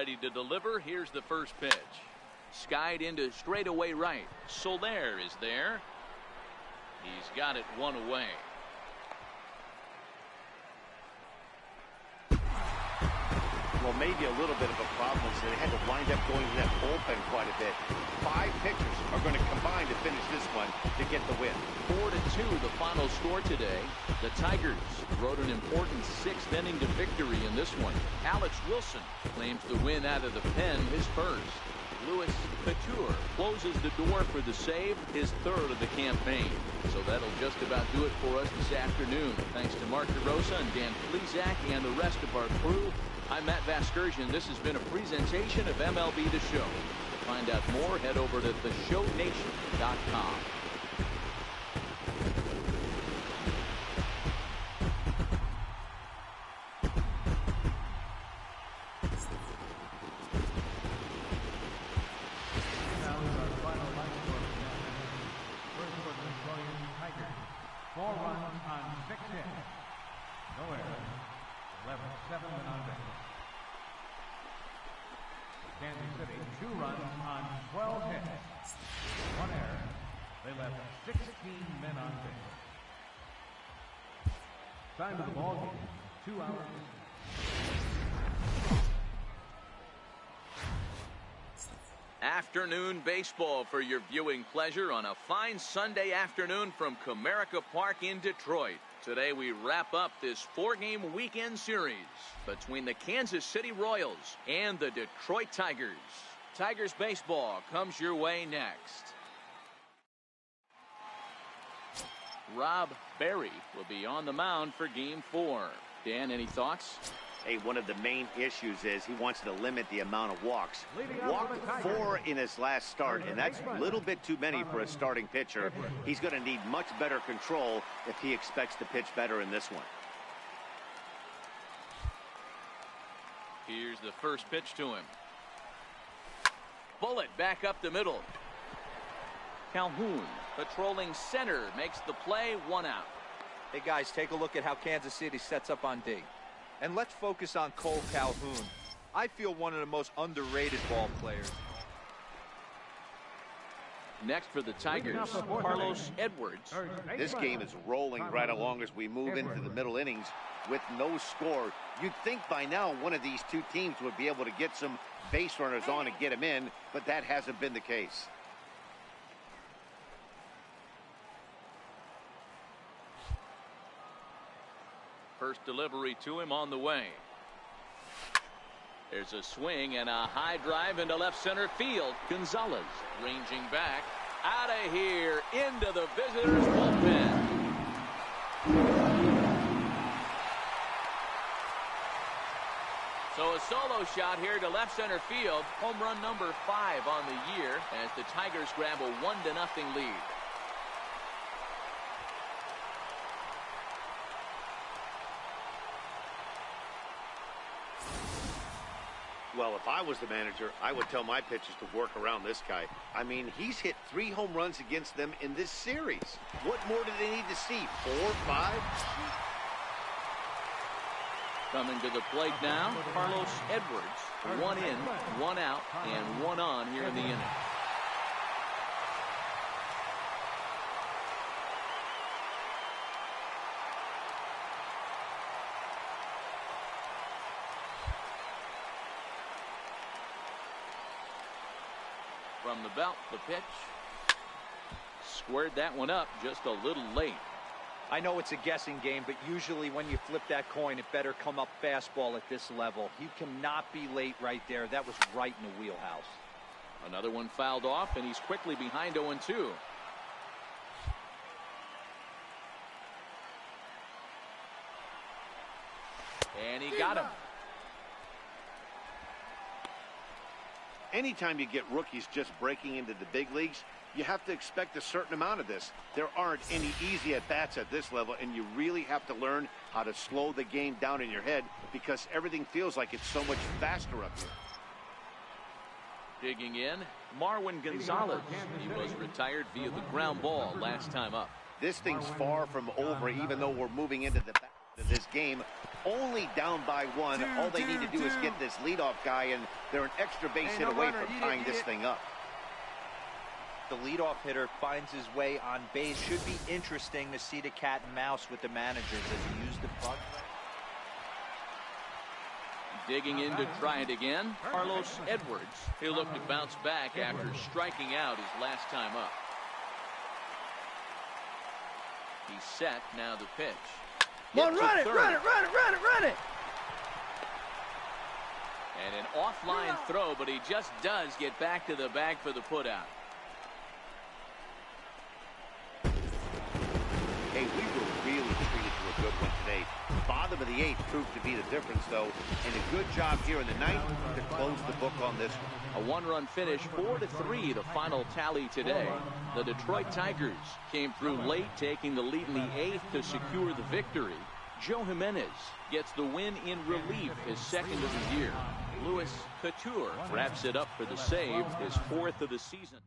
ready to deliver. Here's the first pitch. Skied into straightaway right. Soler is there. He's got it one away. Well, maybe a little bit of a problem is they had to wind up going to that bullpen quite a bit. 5 pitchers are going to combine to finish this one to get the win. 4-2 the final score today. The Tigers rode an important 6th inning to victory in this one. Alex Wilson claims the win out of the pen, his first. Louis Couture closes the door for the save, his 3rd of the campaign. So that'll just about do it for us this afternoon. Thanks to Mark DeRosa and Dan Plesac and the rest of our crew. I'm Matt Vasgersian. This has been a presentation of MLB The Show. To find out more, head over to theshownation.com. Kansas City, 2 runs on 12 hits. 1 error. They left 16 men on base. Time of the ball game, 2 hours. Afternoon baseball for your viewing pleasure on a fine Sunday afternoon from Comerica Park in Detroit. Today we wrap up this 4-game weekend series between the Kansas City Royals and the Detroit Tigers. Tigers baseball comes your way next. Rob Berry will be on the mound for Game 4. Dan, any thoughts? Hey, one of the main issues is he wants to limit the amount of walks. Walked 4 in his last start, and that's a little bit too many for a starting pitcher. He's going to need much better control if he expects to pitch better in this one. Here's the first pitch to him. Bullet back up the middle. Calhoun patrolling center makes the play, 1 out. Hey guys, take a look at how Kansas City sets up on D. And let's focus on Cole Calhoun. I feel one of the most underrated ball players. Next for the Tigers, Carlos Edwards. This game is rolling right along as we move into the middle innings with no score. You'd think by now one of these two teams would be able to get some base runners on and get them in, but that hasn't been the case. First delivery to him on the way. There's a swing and a high drive into left center field. Gonzalez ranging back. Out of here into the visitors' bullpen. So a solo shot here to left center field. Home run number 5 on the year as the Tigers grab a 1-0 lead. Well, if I was the manager, I would tell my pitchers to work around this guy. I mean, he's hit 3 home runs against them in this series. What more do they need to see? 4, 5? Coming to the plate now, Carlos Edwards. 1 in, 1 out, and 1 on here in the inning. From the belt, the pitch. Squared that one up just a little late. I know it's a guessing game, but usually when you flip that coin, it better come up fastball at this level. He cannot be late right there. That was right in the wheelhouse. Another one fouled off, and he's quickly behind 0-2. And he got him. Anytime you get rookies just breaking into the big leagues, you have to expect a certain amount of this. There aren't any easy at-bats at this level, and you really have to learn how to slow the game down in your head because everything feels like it's so much faster up here. Digging in, Marwin Gonzalez. He was retired via the ground ball last time up. This thing's far from over, even though we're moving into the back of this game. only down by one. All they need to do is get this leadoff guy, and they're an extra base hit away from tying this thing up. The leadoff hitter finds his way on base. Should be interesting to see the cat and mouse with the managers as he used the bunt. Digging in to try it again, Carlos Edwards. He'll look to bounce back after striking out his last time up. He's set, now the pitch. Come on, run it, run it, run it, run it, run it! And an offline throw, but he just does get back to the bag for the putout. Hey, we were really treated to a good one today. Bottom of the 8th proved to be the difference, though, and a good job here in the 9th to close the book on this one. A one-run finish, 4-3, the final tally today. The Detroit Tigers came through late, taking the lead in the 8th to secure the victory. Joe Jimenez gets the win in relief, his 2nd of the year. Louis Couture wraps it up for the save, his 4th of the season.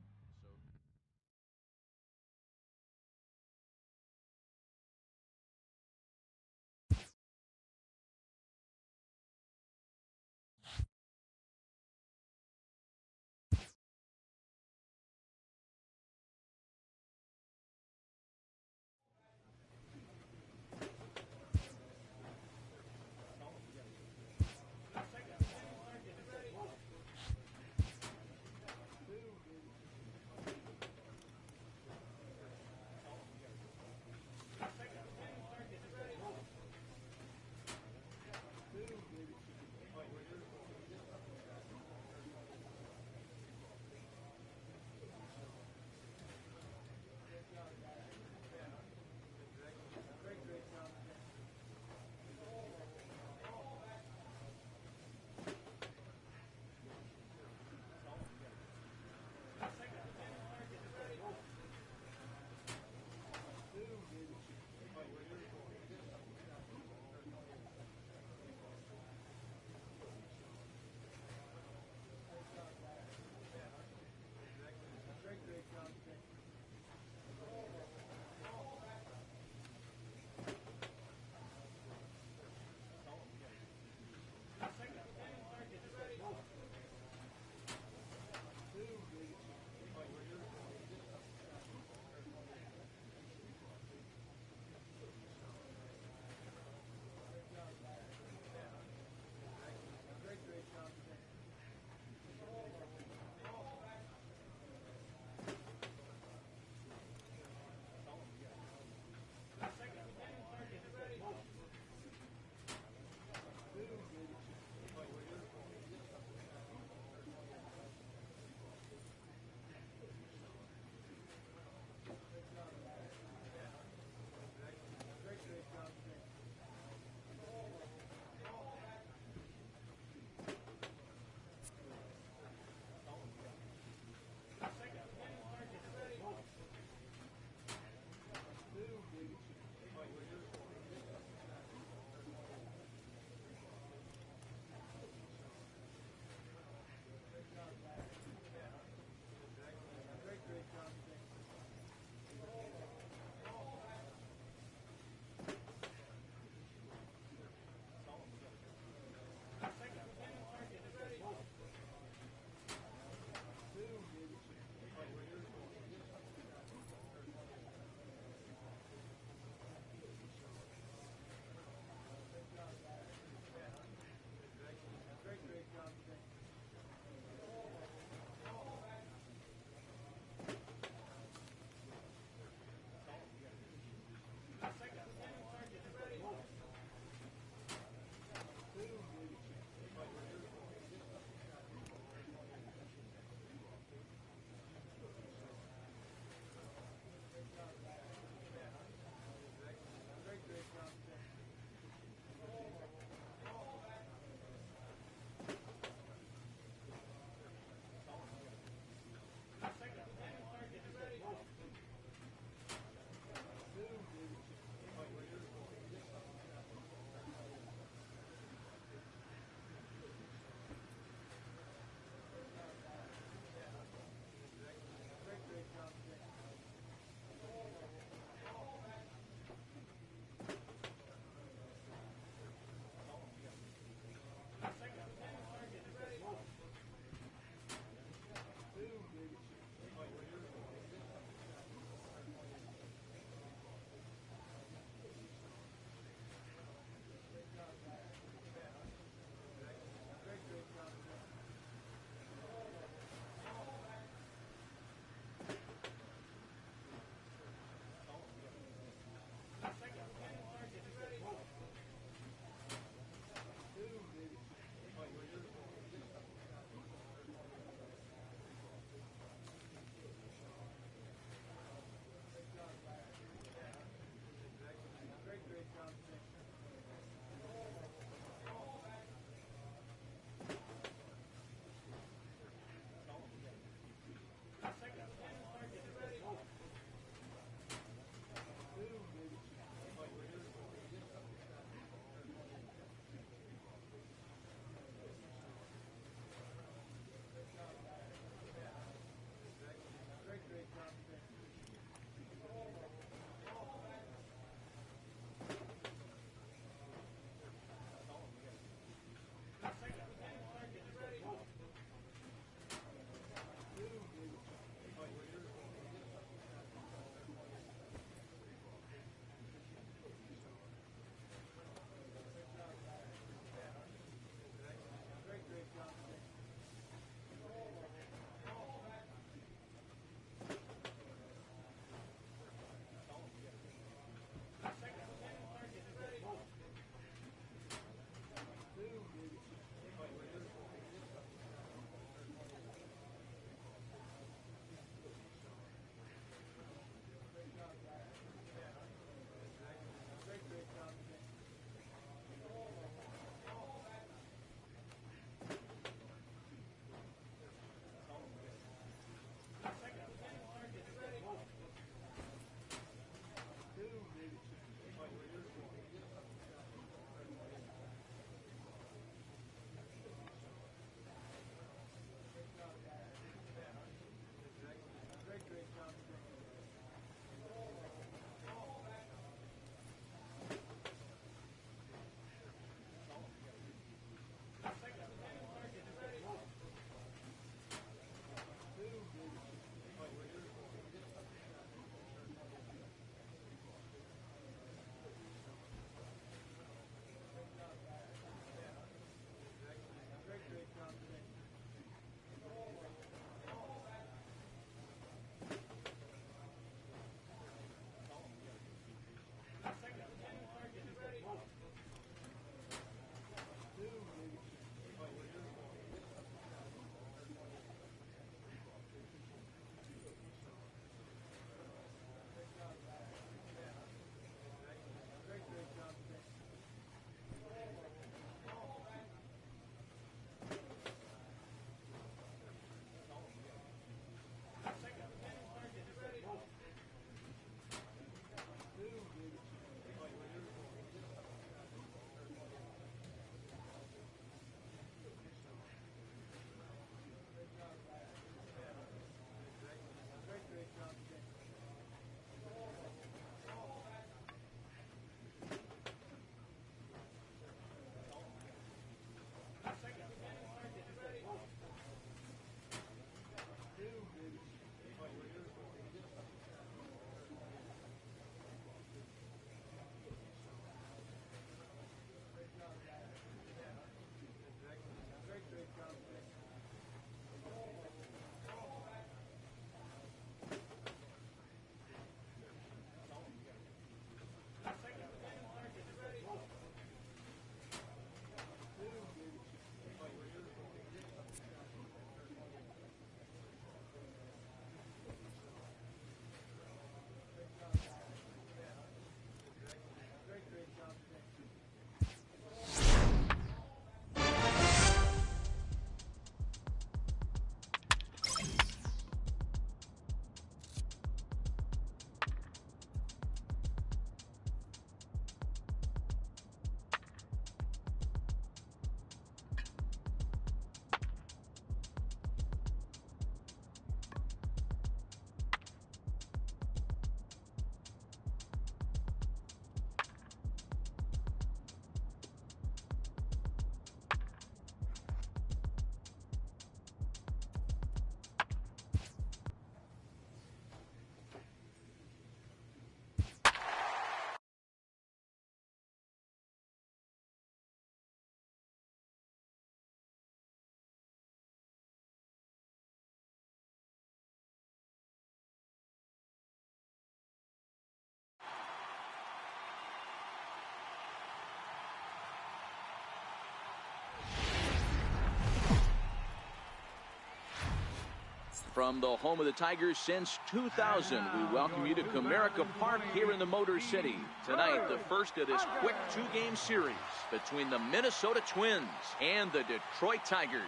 From the home of the Tigers since 2000, we welcome you to Comerica Park here in the Motor City. Tonight, the first of this quick two-game series between the Minnesota Twins and the Detroit Tigers.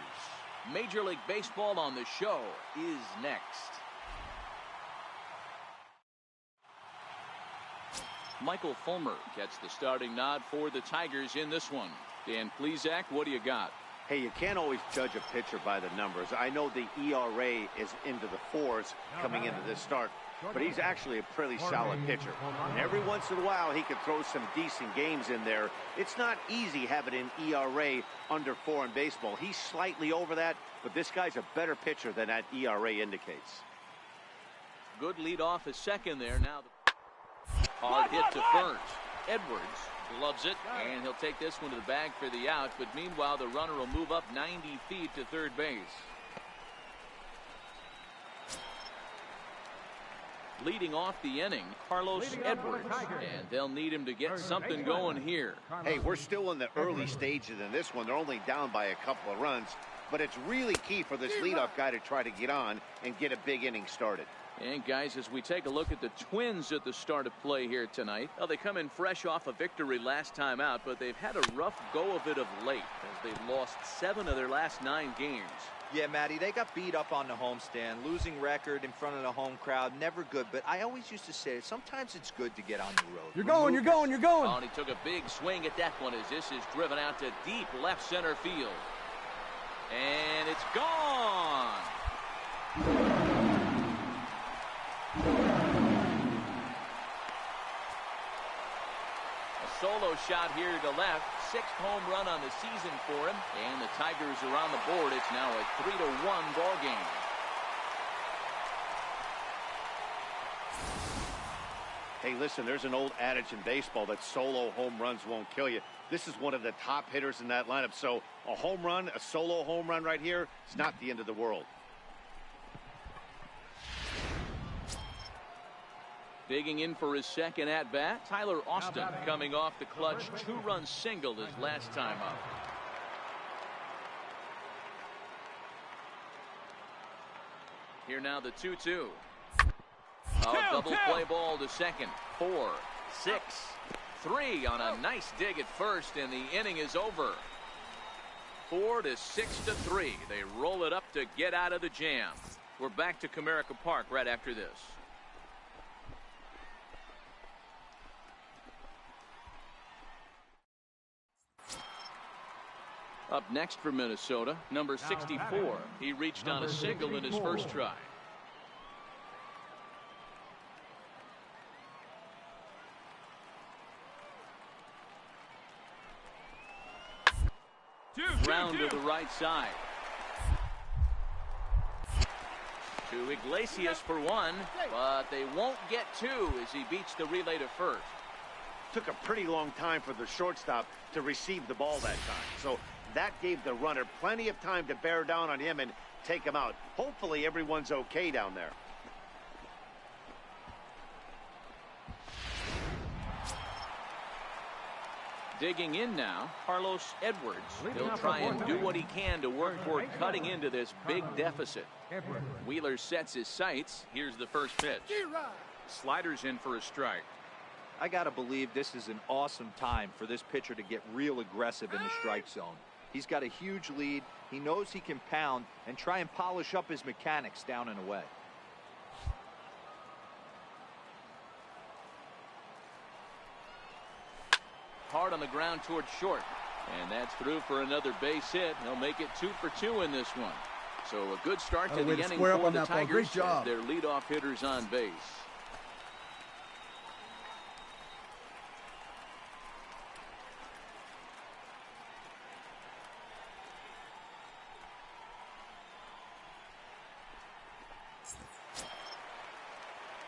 Major League Baseball on the show is next. Michael Fulmer gets the starting nod for the Tigers in this one. Dan Plesac, what do you got? Hey, you can't always judge a pitcher by the numbers. I know the ERA is into the 4s coming into this start, but he's actually a pretty solid pitcher. And every once in a while, he can throw some decent games in there. It's not easy having an ERA under 4 in baseball. He's slightly over that, but this guy's a better pitcher than that ERA indicates. Good lead off at second there. Now the hard hit to first. Edwards gloves it, and he'll take this one to the bag for the out, but meanwhile the runner will move up 90 feet to third base. Leading off the inning, Carlos Edwards, and they'll need him to get something going here. Hey, we're still in the early stages in this one. They're only down by a couple of runs, but it's really key for this leadoff guy to try to get on and get a big inning started. And guys, as we take a look at the Twins at the start of play here tonight, well, they come in fresh off a victory last time out, but they've had a rough go of it of late as they've lost 7 of their last 9 games. Yeah, Matty, they got beat up on the homestand. Losing record in front of the home crowd, never good. But I always used to say, sometimes it's good to get on the road. You're going. Oh, and he took a big swing at that one as this is driven out to deep left center field. And it's gone. Solo shot here to left. 6th home run on the season for him. And the Tigers are on the board. It's now a 3-1 ball game. Hey, listen, there's an old adage in baseball that solo home runs won't kill you. This is one of the top hitters in that lineup. So a home run, a solo home run right here, it's not the end of the world. Digging in for his second at-bat, Tyler Austin coming off the clutch 2-run single his last time up. Here now the 2-2. Double play ball to second. 4, 6, 3 on a nice dig at first, and the inning is over. 4-6-3. They roll it up to get out of the jam. We're back to Comerica Park right after this. Up next for Minnesota, number 64. He reached on a single in his first try. Round to the right side. To Iglesias for 1, but they won't get 2 as he beats the relay to first. Took a pretty long time for the shortstop to receive the ball that time. So that gave the runner plenty of time to bear down on him and take him out. Hopefully everyone's okay down there. Digging in now, Carlos Edwards. He'll try and do what he can to work toward cutting into this big deficit. Wheeler sets his sights. Here's the first pitch. Sliders in for a strike. I got to believe this is an awesome time for this pitcher to get real aggressive in the strike zone. He's got a huge lead. He knows he can pound and try and polish up his mechanics down and away. Hard on the ground towards short. And that's through for another base hit. They'll make it 2 for 2 in this one. So a good start to the inning for the Tigers as their leadoff hitters on base.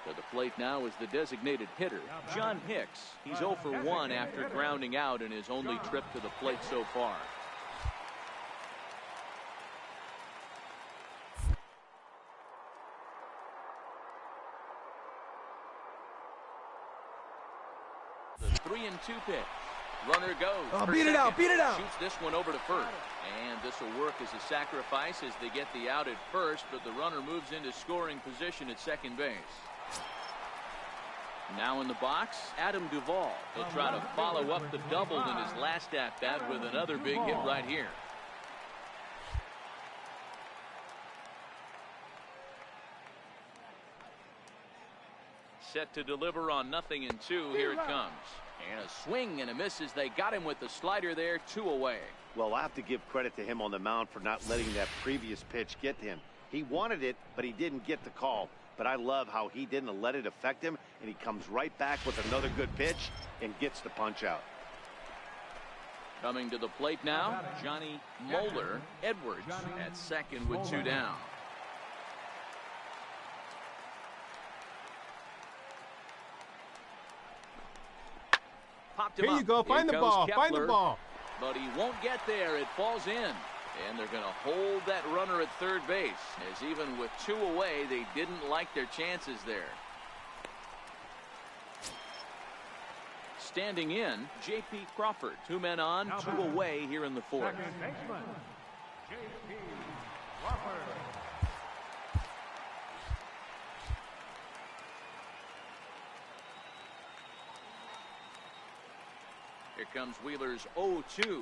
To the plate now is the designated hitter, John Hicks. He's 0 for 1 after grounding out in his only trip to the plate so far. The 3-2 pitch. Runner goes. Oh, for beat it out, second. beat it out. Shoots this one over to first. And this will work as a sacrifice as they get the out at first, but the runner moves into scoring position at second base. Now in the box, Adam Duvall. He'll try to follow up the double in his last at-bat with another big hit right here. Set to deliver on 0-2. Here it comes. And a swing and a miss as they got him with the slider there, 2 away. Well, I have to give credit to him on the mound for not letting that previous pitch get to him. He wanted it, but he didn't get the call. But I love how he didn't let it affect him, and he comes right back with another good pitch and gets the punch out. Coming to the plate now, Johnny Moeller Edwards at second with 2 down. Popped him Here you up. go. Find the ball. Kepler, Find the ball. but he won't get there. It falls in. And they're going to hold that runner at third base, as even with 2 away, they didn't like their chances there. Standing in, J.P. Crawford. 2 men on, 2 away here in the 4th. Second baseman, J.P. Crawford. Here comes Wheeler's 0-2.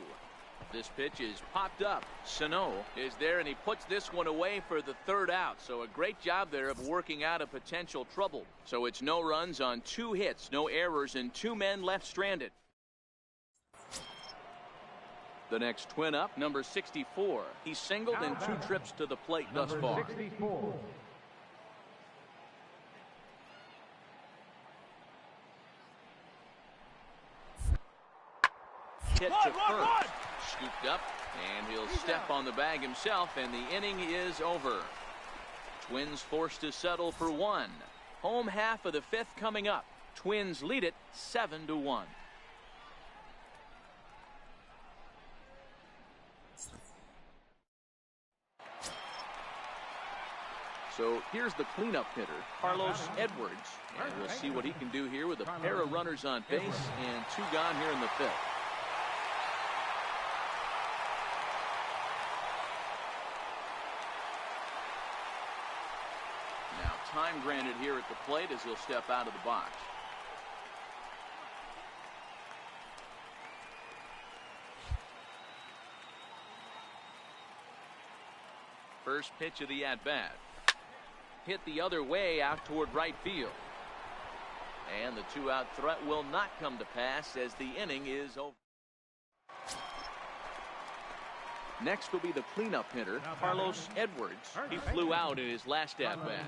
This pitch is popped up. Sano is there, and he puts this one away for the 3rd out. So a great job there of working out a potential trouble. So it's no runs on 2 hits, no errors, and 2 men left stranded. The next twin up, number 64. He's singled in 2 trips to the plate thus far. Number 64. Hit to first. Scooped up, and he'll step on the bag himself, and the inning is over. Twins forced to settle for 1. Home half of the 5th coming up. Twins lead it 7-1. So here's the cleanup hitter, Carlos Edwards, and we'll see what he can do here with a pair of runners on base and 2 gone here in the 5th. Time granted here at the plate as he'll step out of the box. First pitch of the at-bat. Hit the other way out toward right field. And the 2-out threat will not come to pass as the inning is over. Next will be the cleanup hitter, Carlos Edwards. He flew out in his last at-bat.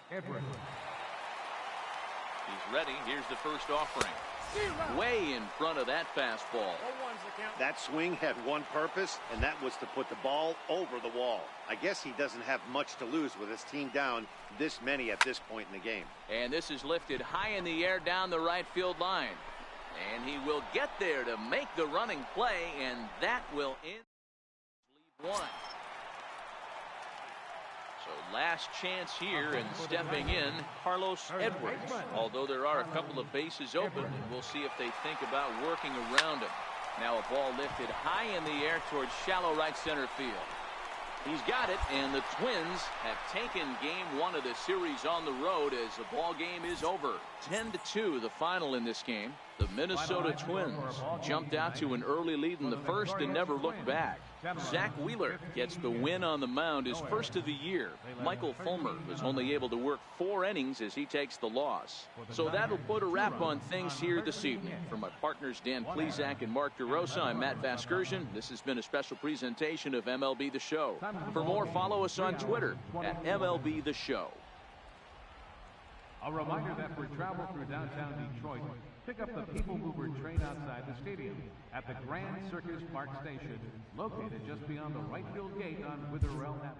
Edwards. He's ready. Here's the first offering. Way in front of that fastball. That swing had one purpose, and that was to put the ball over the wall. I guess he doesn't have much to lose with his team down this many at this point in the game. And this is lifted high in the air down the right field line. And he will get there to make the running play, and that will end lead 1. So last chance here, and stepping in, Carlos Edwards. Although there are a couple of bases open, and we'll see if they think about working around him. Now a ball lifted high in the air towards shallow right center field. He's got it, and the Twins have taken game 1 of the series on the road as the ball game is over. 10-2 the final in this game. The Minnesota Twins jumped out to an early lead in the 1st and never looked back. Zach Wheeler gets the win on the mound, his first of the year. Michael Fulmer was only able to work 4 innings as he takes the loss. So that'll put a wrap on things here this evening. For my partners Dan Plesac and Mark DeRosa, I'm Matt Vasgersian. This has been a special presentation of MLB The Show. For more, follow us on Twitter at MLB The Show. A reminder that for travel through downtown Detroit, pick up the People Mover train outside the stadium at the Grand Circus Park Station, located just beyond the right field gate on Witherell Avenue.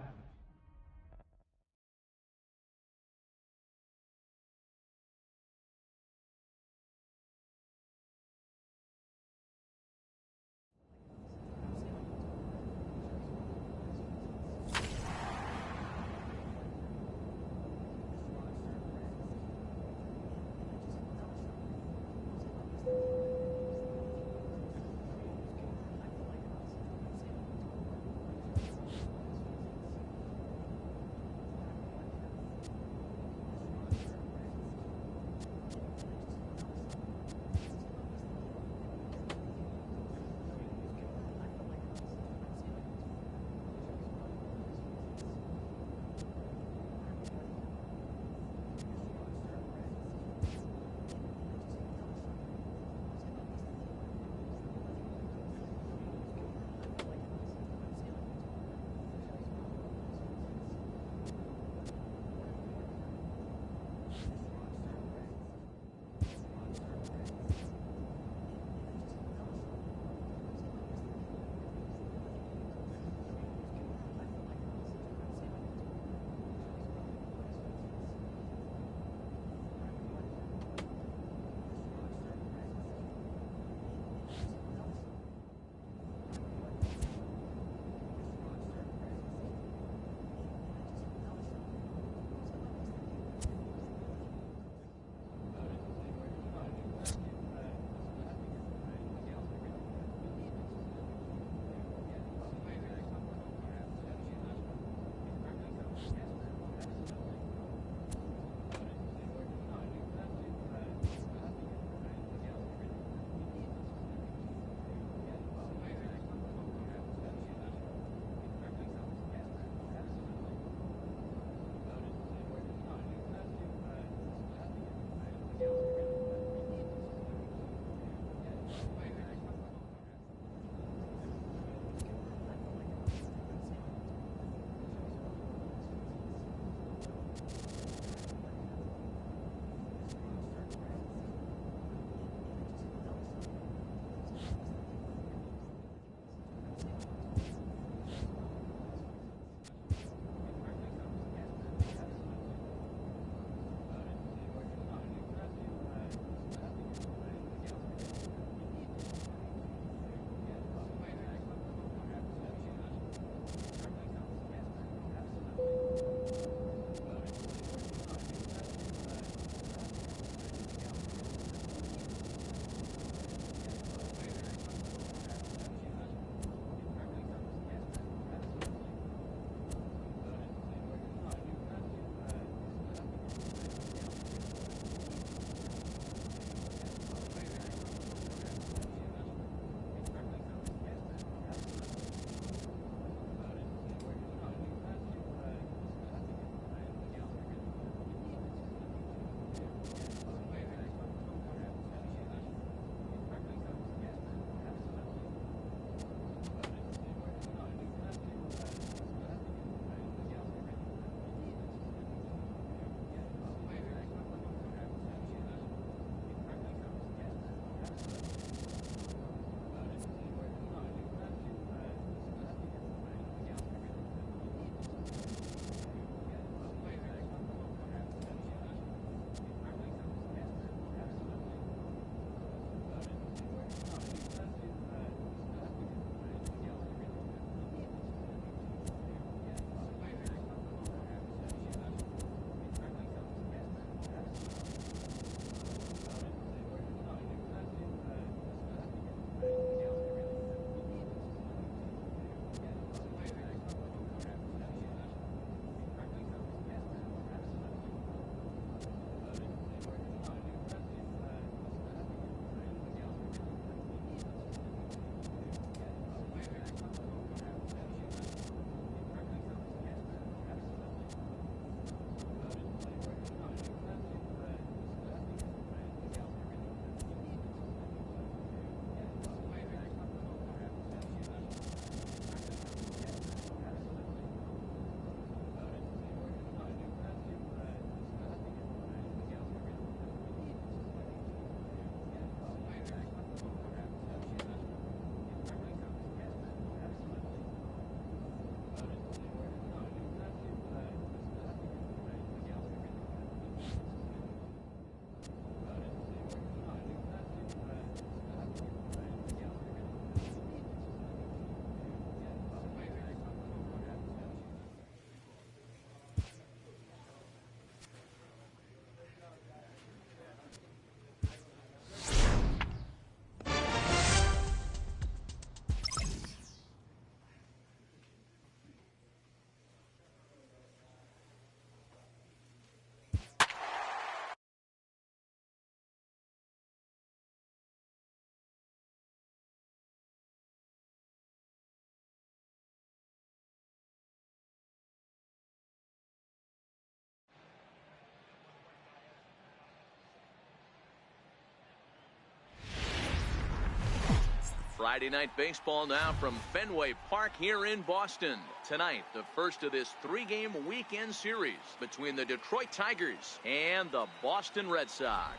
Friday night baseball now from Fenway Park here in Boston. Tonight, the first of this 3-game weekend series between the Detroit Tigers and the Boston Red Sox.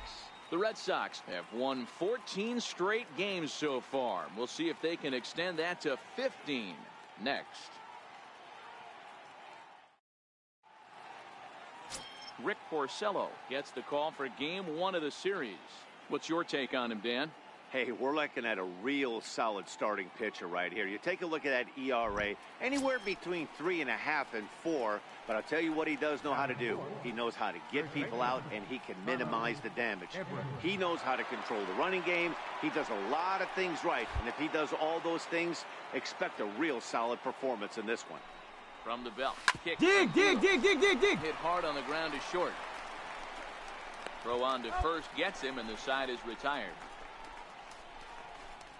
The Red Sox have won 14 straight games so far. We'll see if they can extend that to 15 next. Rick Porcello gets the call for game 1 of the series. What's your take on him, Dan? Hey, we're looking at a real solid starting pitcher right here. You take a look at that ERA, anywhere between 3.5 and 4. But I'll tell you what he does know how to do. He knows how to get people out, and he can minimize the damage. He knows how to control the running game. He does a lot of things right. And if he does all those things, expect a real solid performance in this one. From the belt. Kick. Dig. Hit hard on the ground is short. Throw on to first gets him, and the side is retired.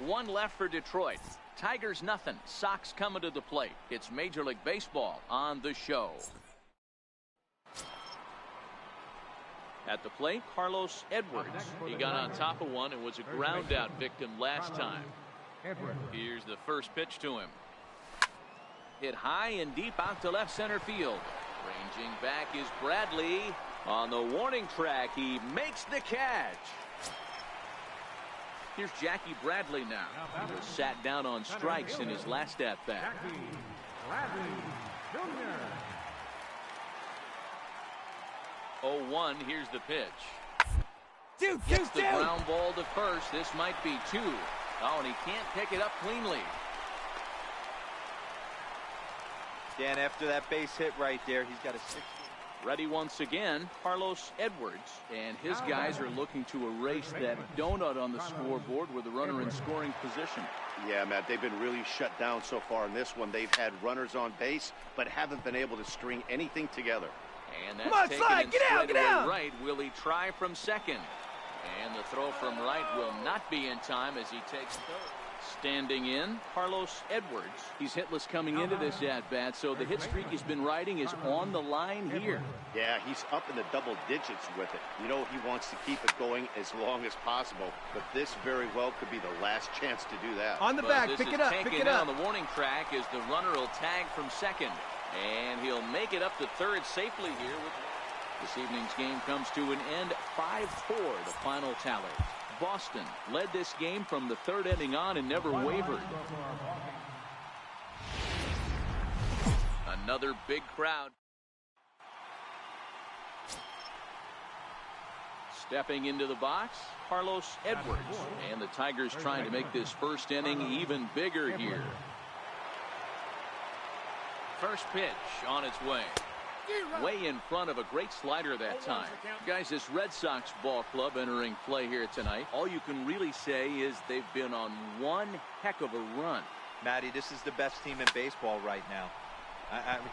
1 left for Detroit. Tigers nothing. Sox coming to the plate. It's Major League Baseball on the show. At the plate, Carlos Edwards. He got on top of one and was a ground out victim last time. Here's the first pitch to him. Hit high and deep out to left center field. Ranging back is Bradley. On the warning track, he makes the catch. Here's Jackie Bradley now. He was sat down on strikes in his last at-bat. 0-1, here's the pitch. Gets the ground ball to first. This might be 2. Oh, and he can't pick it up cleanly. Dan, after that base hit right there, he's got a 6. Ready once again, Carlos Edwards, and his guys are looking to erase that donut on the scoreboard with the runner in scoring position. Yeah, Matt, they've been really shut down so far in this one. They've had runners on base, but haven't been able to string anything together. And that's taken in straight away right. Will he try from second? And the throw from right will not be in time as he takes third. Standing in, Carlos Edwards. He's hitless coming into this at-bat, so the hit streak he's been riding is on the line here. Yeah, he's up in the double digits with it. You know, he wants to keep it going as long as possible, but this very well could be the last chance to do that. On the back, pick it up, pick it up. On the warning track as the runner will tag from second, and he'll make it up to third safely here. This evening's game comes to an end, 5-4, the final tally. Boston led this game from the third inning on and never wavered. Another big crowd. Stepping into the box, Carlos Edwards. And the Tigers trying to make this first inning even bigger here. First pitch on its way. Way in front of a great slider that time. Guys, this Red Sox ball club entering play here tonight, all you can really say is they've been on one heck of a run. Matty, this is the best team in baseball right now.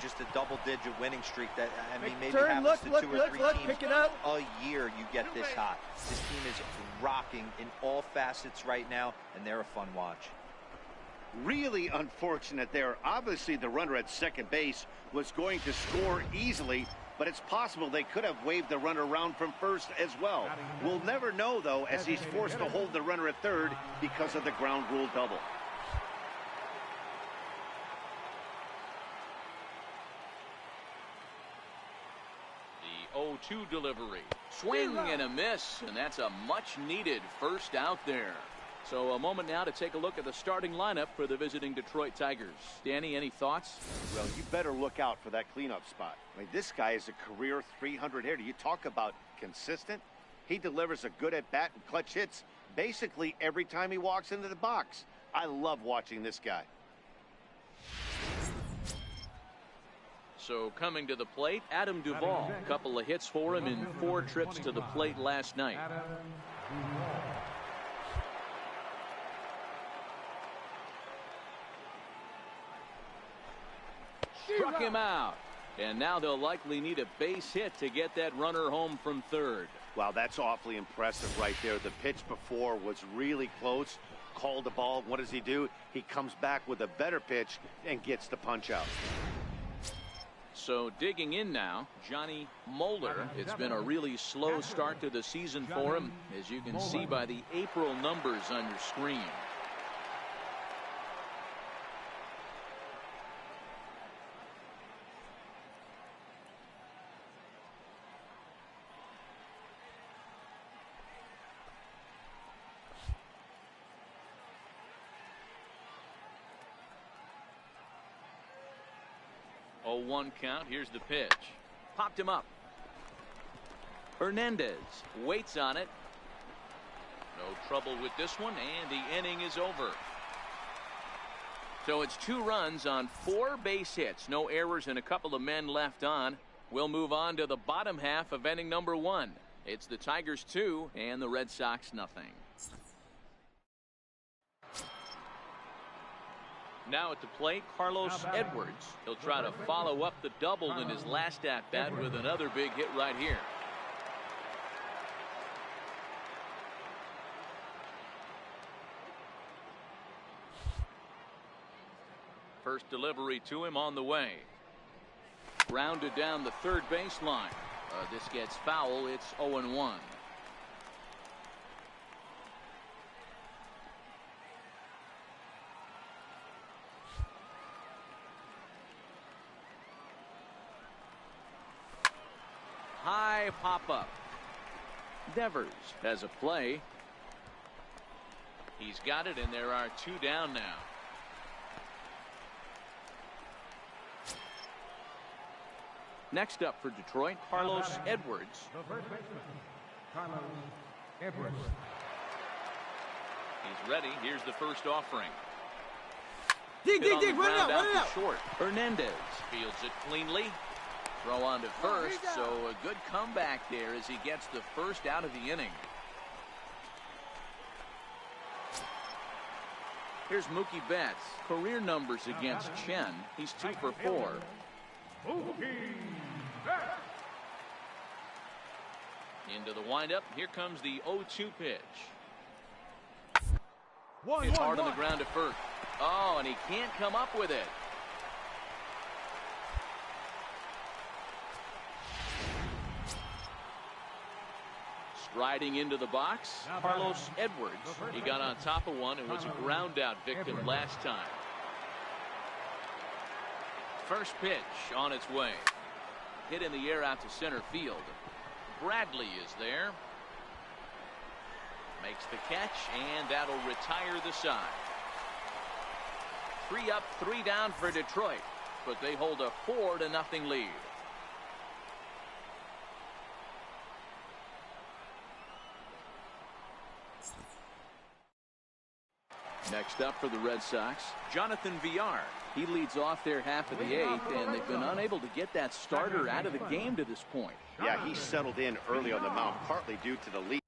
Just a double-digit winning streak. That I mean, maybe happens to 2 or 3 teams pick it up. a year. You get this hot. This team is rocking in all facets right now, and they're a fun watch. Really unfortunate there. Obviously, the runner at second base was going to score easily, but it's possible they could have waved the runner around from first as well. We'll never know, though, as he's forced to hold the runner at third because of the ground rule double. The 0-2 delivery. Swing and a miss, and that's a much-needed first out there. So a moment now to take a look at the starting lineup for the visiting Detroit Tigers. Danny, any thoughts? Well, you better look out for that cleanup spot. I mean, this guy is a career 300 hitter. You talk about consistent. He delivers a good at-bat and clutch hits basically every time he walks into the box. I love watching this guy. So coming to the plate, Adam Duvall. A couple of hits for him in 4 trips to the plate last night. Struck him out. And now they'll likely need a base hit to get that runner home from third. Wow, that's awfully impressive right there. The pitch before was really close. Called the ball. What does he do? He comes back with a better pitch and gets the punch out. So digging in now, Johnny Moeller. It's been a really slow start to the season for him, as you can see by the April numbers on your screen. 0-1 count. Here's the pitch. Popped him up. Hernandez waits on it. No trouble with this one, and the inning is over. So it's 2 runs on 4 base hits. No errors and a couple of men left on. We'll move on to the bottom half of inning number 1. It's the Tigers 2 and the Red Sox nothing. Now at the plate, Carlos Edwards. He'll try to follow up the double in his last at-bat with another big hit right here. First delivery to him on the way. Grounded down the third baseline. This gets foul. It's 0-1. High pop-up. Devers has a play. He's got it, and there are 2 down now. Next up for Detroit, Carlos Edwards. The first baseman, Carlos Edwards. He's ready. Here's the first offering. Dig, Hit on the dig, run it ground out, run it to out. short. Hernandez fields it cleanly. Throw on to first, so a good comeback there as he gets the first out of the inning. Here's Mookie Betts. Career numbers against Chen. He's 2 for 4. Into the windup. Here comes the 0-2 pitch. Hit hard on the ground to first. Oh, and he can't come up with it. Striding into the box, Carlos Edwards. He got on top of one and was a ground out victim last time. First pitch on its way. Hit in the air out to center field. Bradley is there. Makes the catch, and that'll retire the side. 3 up, 3 down for Detroit, but they hold a 4-0 lead. Next up for the Red Sox, Jonathan Villar. He leads off their half of the 8th, and they've been unable to get that starter out of the game to this point. Yeah, he settled in early on the mound, partly due to the lead.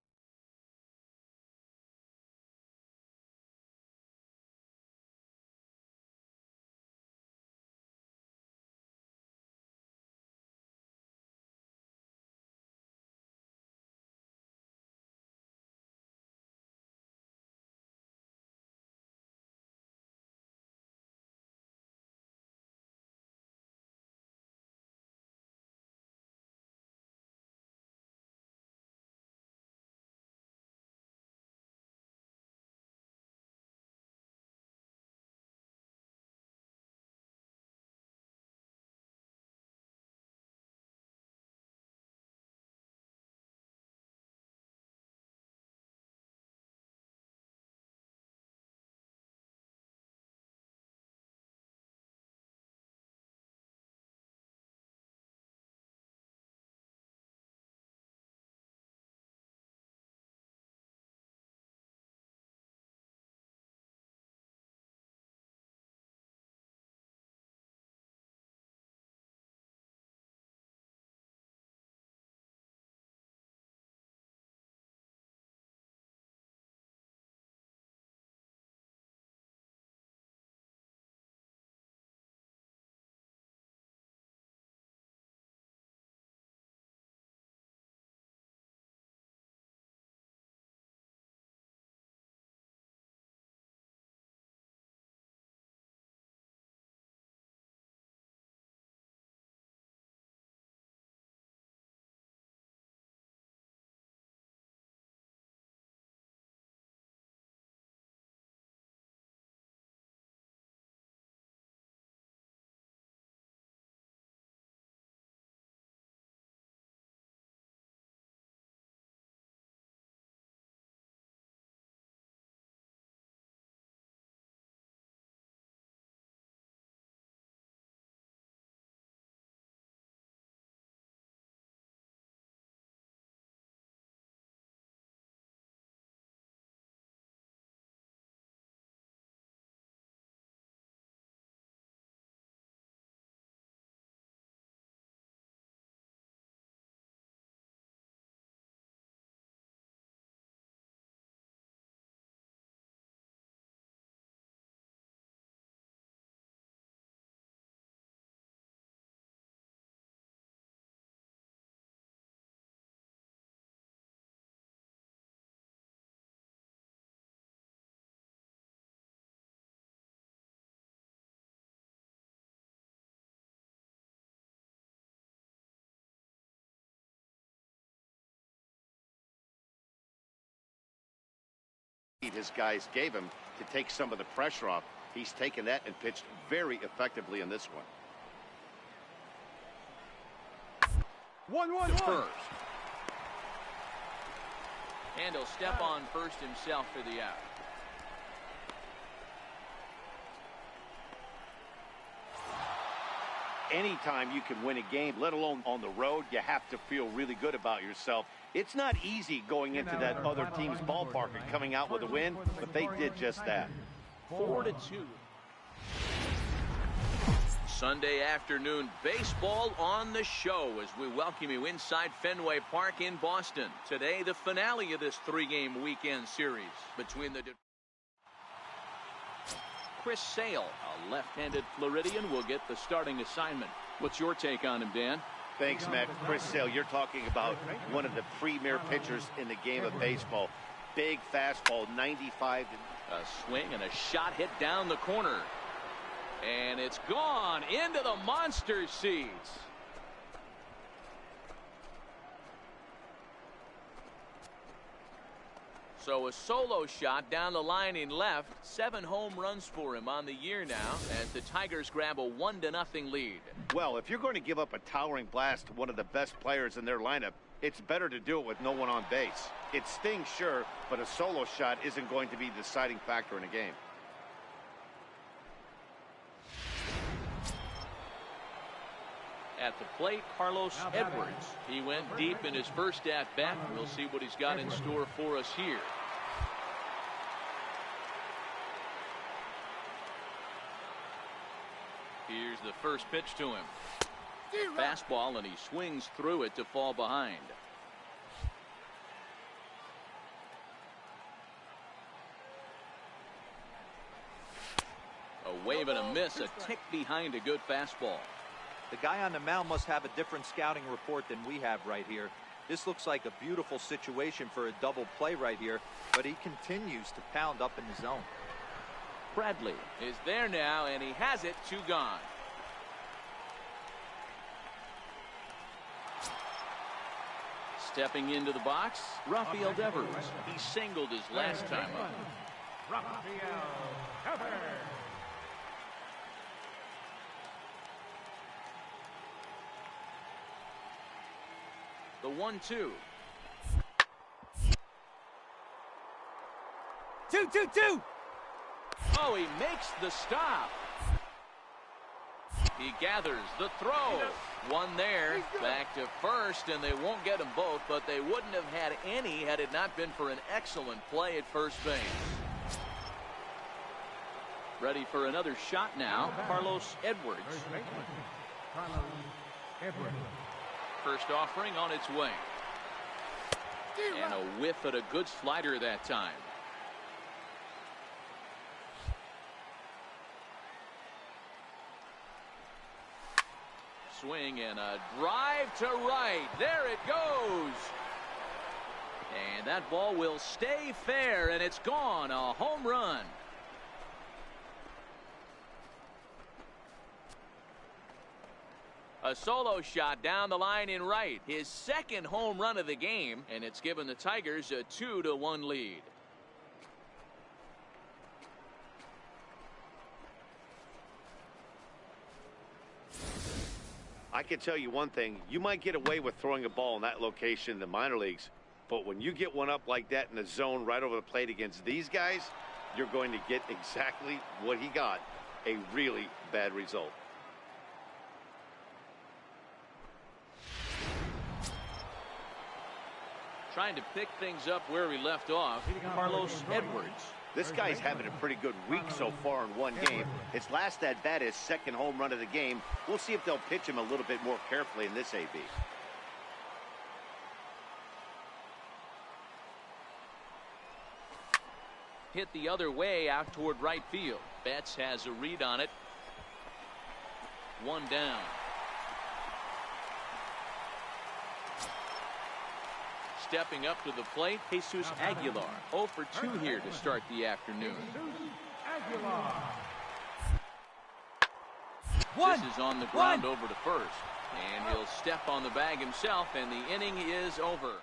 his guys gave him to take some of the pressure off. He's taken that and pitched very effectively in this one. 1-1-1. First. And he'll step on first himself for the out. Anytime you can win a game, let alone on the road, you have to feel really good about yourself. It's not easy going into that other team's ballpark and coming out with a win, but they did just that. 4-2. Sunday afternoon baseball on the show as we welcome you inside Fenway Park in Boston. Today, the finale of this three-game weekend series between the Chris Sale, a left-handed Floridian, will get the starting assignment. What's your take on him, Dan? Thanks, Matt. Chris Sale, you're talking about one of the premier pitchers in the game of baseball. Big fastball, 95. A swing and a shot hit down the corner. And it's gone into the monster seats. So a solo shot down the line in left. 7 home runs for him on the year now as the Tigers grab a 1-0 lead. Well, if you're going to give up a towering blast to one of the best players in their lineup, it's better to do it with no one on base. It stings, sure, but a solo shot isn't going to be the deciding factor in a game. At the plate, Carlos Edwards. He went deep in his first at-bat. We'll see what he's got in store for us here. Here's the first pitch to him. Fastball, and he swings through it to fall behind. A wave and a miss, a tick behind a good fastball. The guy on the mound must have a different scouting report than we have right here. This looks like a beautiful situation for a double play right here, but he continues to pound up in the zone. Bradley is there now, and he has it, 2 gone. Stepping into the box, Rafael Devers. He singled his last time up. Rafael Devers. The 1-2. 2-2-2. Oh, he makes the stop. He gathers the throw. One there, back to first, and they won't get them both, but they wouldn't have had any had it not been for an excellent play at first base. Ready for another shot now, Carlos Edwards. Carlos Edwards. First offering on its way. And a whiff at a good slider that time. Swing and a drive to right. There it goes. And that ball will stay fair, and it's gone. A home run. A solo shot down the line in right. His second home run of the game, and it's given the Tigers a 2-1 lead. I can tell you one thing. You might get away with throwing a ball in that location in the minor leagues, but when you get one up like that in the zone right over the plate against these guys, you're going to get exactly what he got, a really bad result. Trying to pick things up where we left off, Carlos Edwards. This guy's having a pretty good week so far in one game. His last at bat, his second home run of the game. We'll see if they'll pitch him a little bit more carefully in this AB. Hit the other way out toward right field. Betts has a read on it. 1 down. Stepping up to the plate, Jesus Aguilar. 0 for 2 here to start the afternoon. This is on the ground over to first. And he'll step on the bag himself, and the inning is over.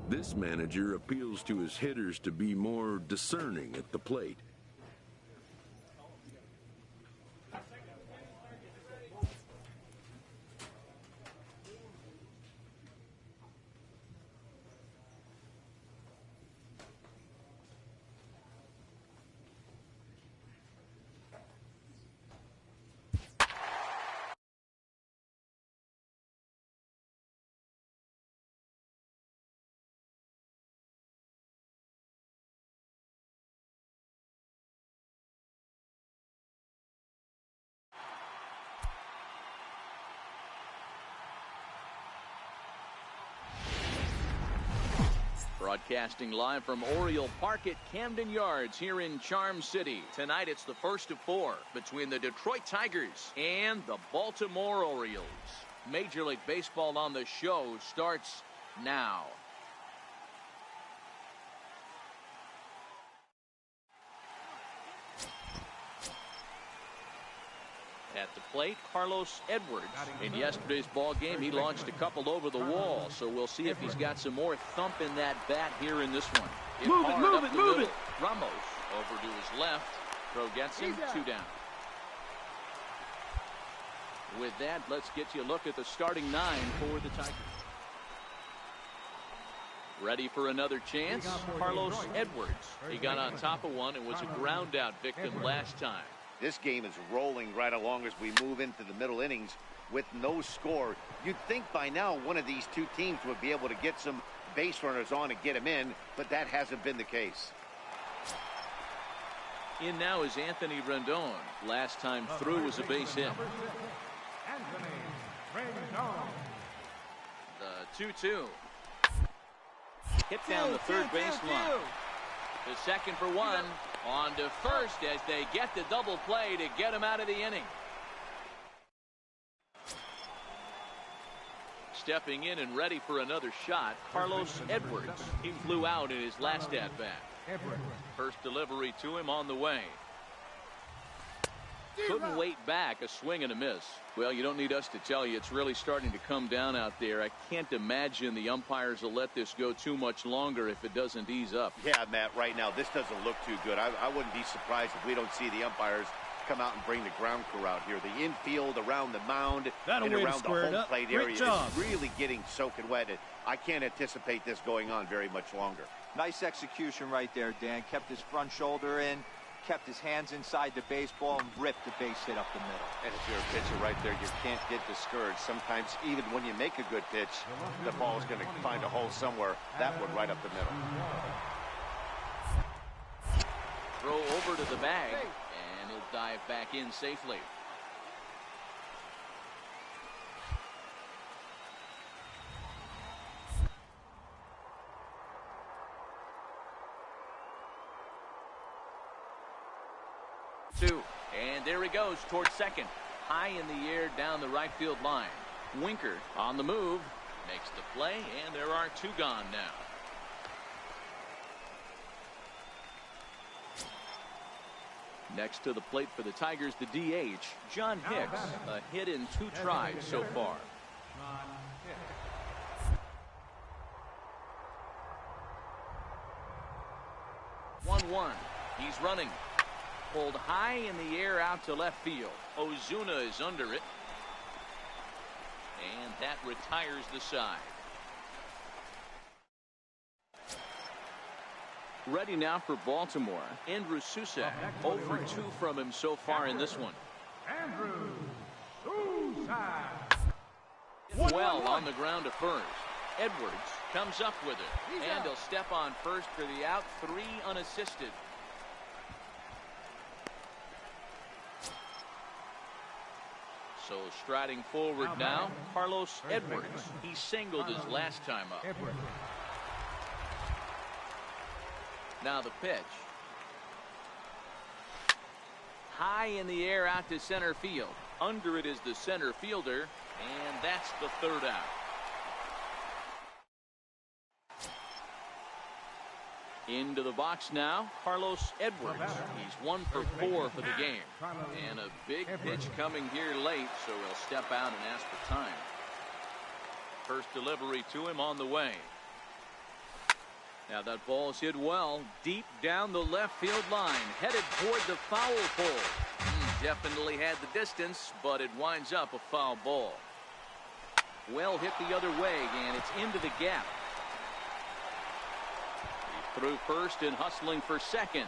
This manager appeals to his hitters to be more discerning at the plate. Broadcasting live from Oriole Park at Camden Yards here in Charm City. Tonight it's the first of 4 between the Detroit Tigers and the Baltimore Orioles. Major League Baseball on the show starts now. At the plate, Carlos Edwards. In yesterday's ball game, he launched a couple over the wall, so we'll see if he's got some more thump in that bat here in this one. Move it. Ramos over to his left. Throw gets him, 2 down. With that, let's get you a look at the starting 9 for the Tigers. Ready for another chance? Carlos Edwards. He got on top of one and was a ground out victim last time. This game is rolling right along as we move into the middle innings with no score. You'd think by now one of these two teams would be able to get some base runners on and get them in, but that hasn't been the case. In now is Anthony Rendon. Last time through was a base hit. The 2-2. Hit down the third baseline. The second for 1. On to first as they get the double play to get him out of the inning. Stepping in and ready for another shot, Carlos Edwards. He flew out in his last at-bat. First delivery to him on the way. Couldn't wait back, a swing and a miss. Well, you don't need us to tell you it's really starting to come down out there. I can't imagine the umpires will let this go too much longer if it doesn't ease up. Yeah, Matt, right now this doesn't look too good. I wouldn't be surprised if we don't see the umpires come out and bring the ground crew out here. The infield, around the mound, and around the home plate area is really getting soaking wet. I can't anticipate this going on very much longer. Nice execution right there, Dan. Kept his front shoulder in, kept his hands inside the baseball, and ripped the base hit up the middle. And if you're a pitcher right there, you can't get discouraged. Sometimes even when you make a good pitch, the ball is going to find a hole somewhere. That one right up the middle. Throw over to the bag, and he'll dive back in safely. And there he goes towards second. High in the air down the right field line. Winker on the move. Makes the play, and there are 2 gone now. Next to the plate for the Tigers, the DH, John Hicks. A hit in 2 tries so far. 1-1. He's running. Pulled high in the air out to left field. Ozuna is under it. And that retires the side. Ready now for Baltimore. Andrew Susak. 0 for 2 from him so far in this one. Andrew Susak. Well on the ground to first. Edwards comes up with it. And he'll step on first for the out. 3 unassisted. So striding forward now, Carlos Edwards. He singled his last time up. Now the pitch. High in the air out to center field. Under it is the center fielder, and that's the 3rd out. Into the box now, Carlos Edwards. He's 1 for 4 for the game. And a big pitch coming here late, so he'll step out and ask for time. First delivery to him on the way. Now that ball's hit well, deep down the left field line, headed toward the foul pole. Definitely had the distance, but it winds up a foul ball. Well hit the other way, and it's into the gap. He threw first and hustling for second.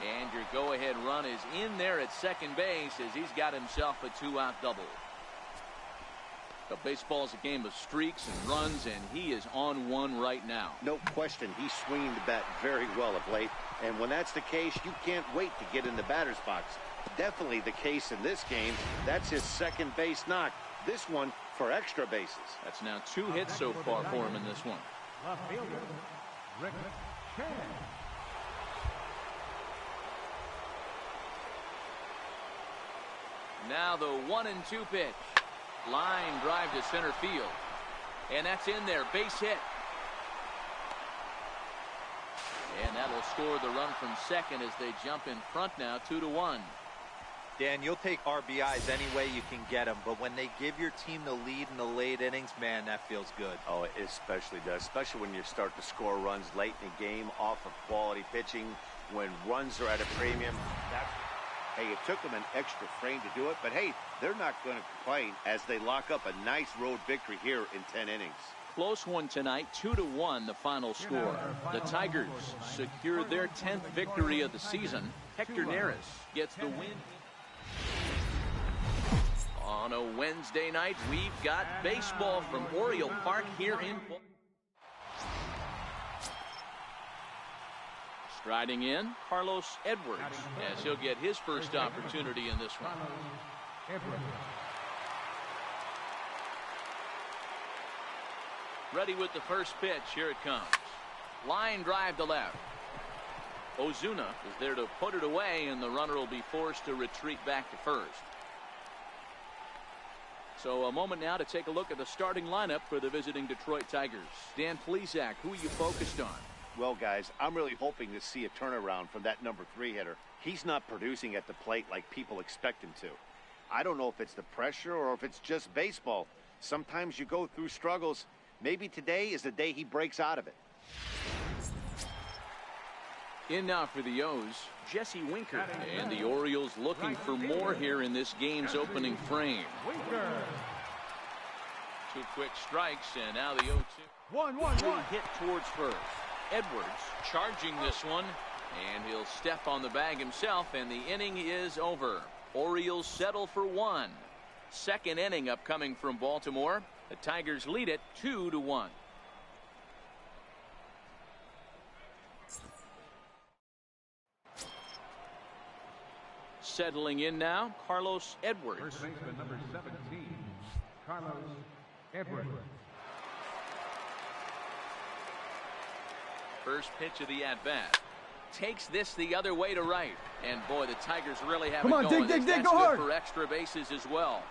And your go-ahead run is in there at second base as he's got himself a two-out double. The baseball is a game of streaks and runs, and he is on one right now. No question, he's swinging the bat very well of late. And when that's the case, you can't wait to get in the batter's box. Definitely the case in this game. That's his second base knock. This one for extra bases. That's now 2 hits so far for him in this one. Left fielder, Rick Chan. Now the 1-2 pitch. Line drive to center field. And that's in there. Base hit. And that'll score the run from second as they jump in front now 2-1. Dan, you'll take RBIs any way you can get them, but when they give your team the lead in the late innings, man, that feels good. Oh, it especially does, especially when you start to score runs late in the game off of quality pitching, when runs are at a premium. Hey, it took them an extra frame to do it, but hey, they're not going to complain as they lock up a nice road victory here in 10 innings. Close one tonight, 2-1 the final score. The Tigers secure their 10th victory of the season. Hector Neris gets the win. On a Wednesday night, we've got baseball from Oriole Park here in. Striding in, Carlos Edwards, as he'll get his first opportunity in this one. Ready with the first pitch. Here it comes. Line drive to left. Ozuna is there to put it away, and the runner will be forced to retreat back to first. So a moment now to take a look at the starting lineup for the visiting Detroit Tigers. Dan Plesac, who are you focused on? Well, guys, I'm really hoping to see a turnaround from that number 3 hitter. He's not producing at the plate like people expect him to. I don't know if it's the pressure or if it's just baseball. Sometimes you go through struggles. Maybe today is the day he breaks out of it. In now for the O's, Jesse Winker. And the Orioles looking for more here in this game's opening frame. 2 quick strikes, and now the 0-2. Hit towards first. Edwards charging this one, and he'll step on the bag himself, and the inning is over. Orioles settle for 1. Second inning upcoming from Baltimore. The Tigers lead it 2-1. Settling in now, Carlos Edwards. First baseman number 17, Carlos Edwards. First pitch of the at-bat. Takes this the other way to right. And boy, the Tigers really have it going. That's dig, go good hard. For extra bases as well.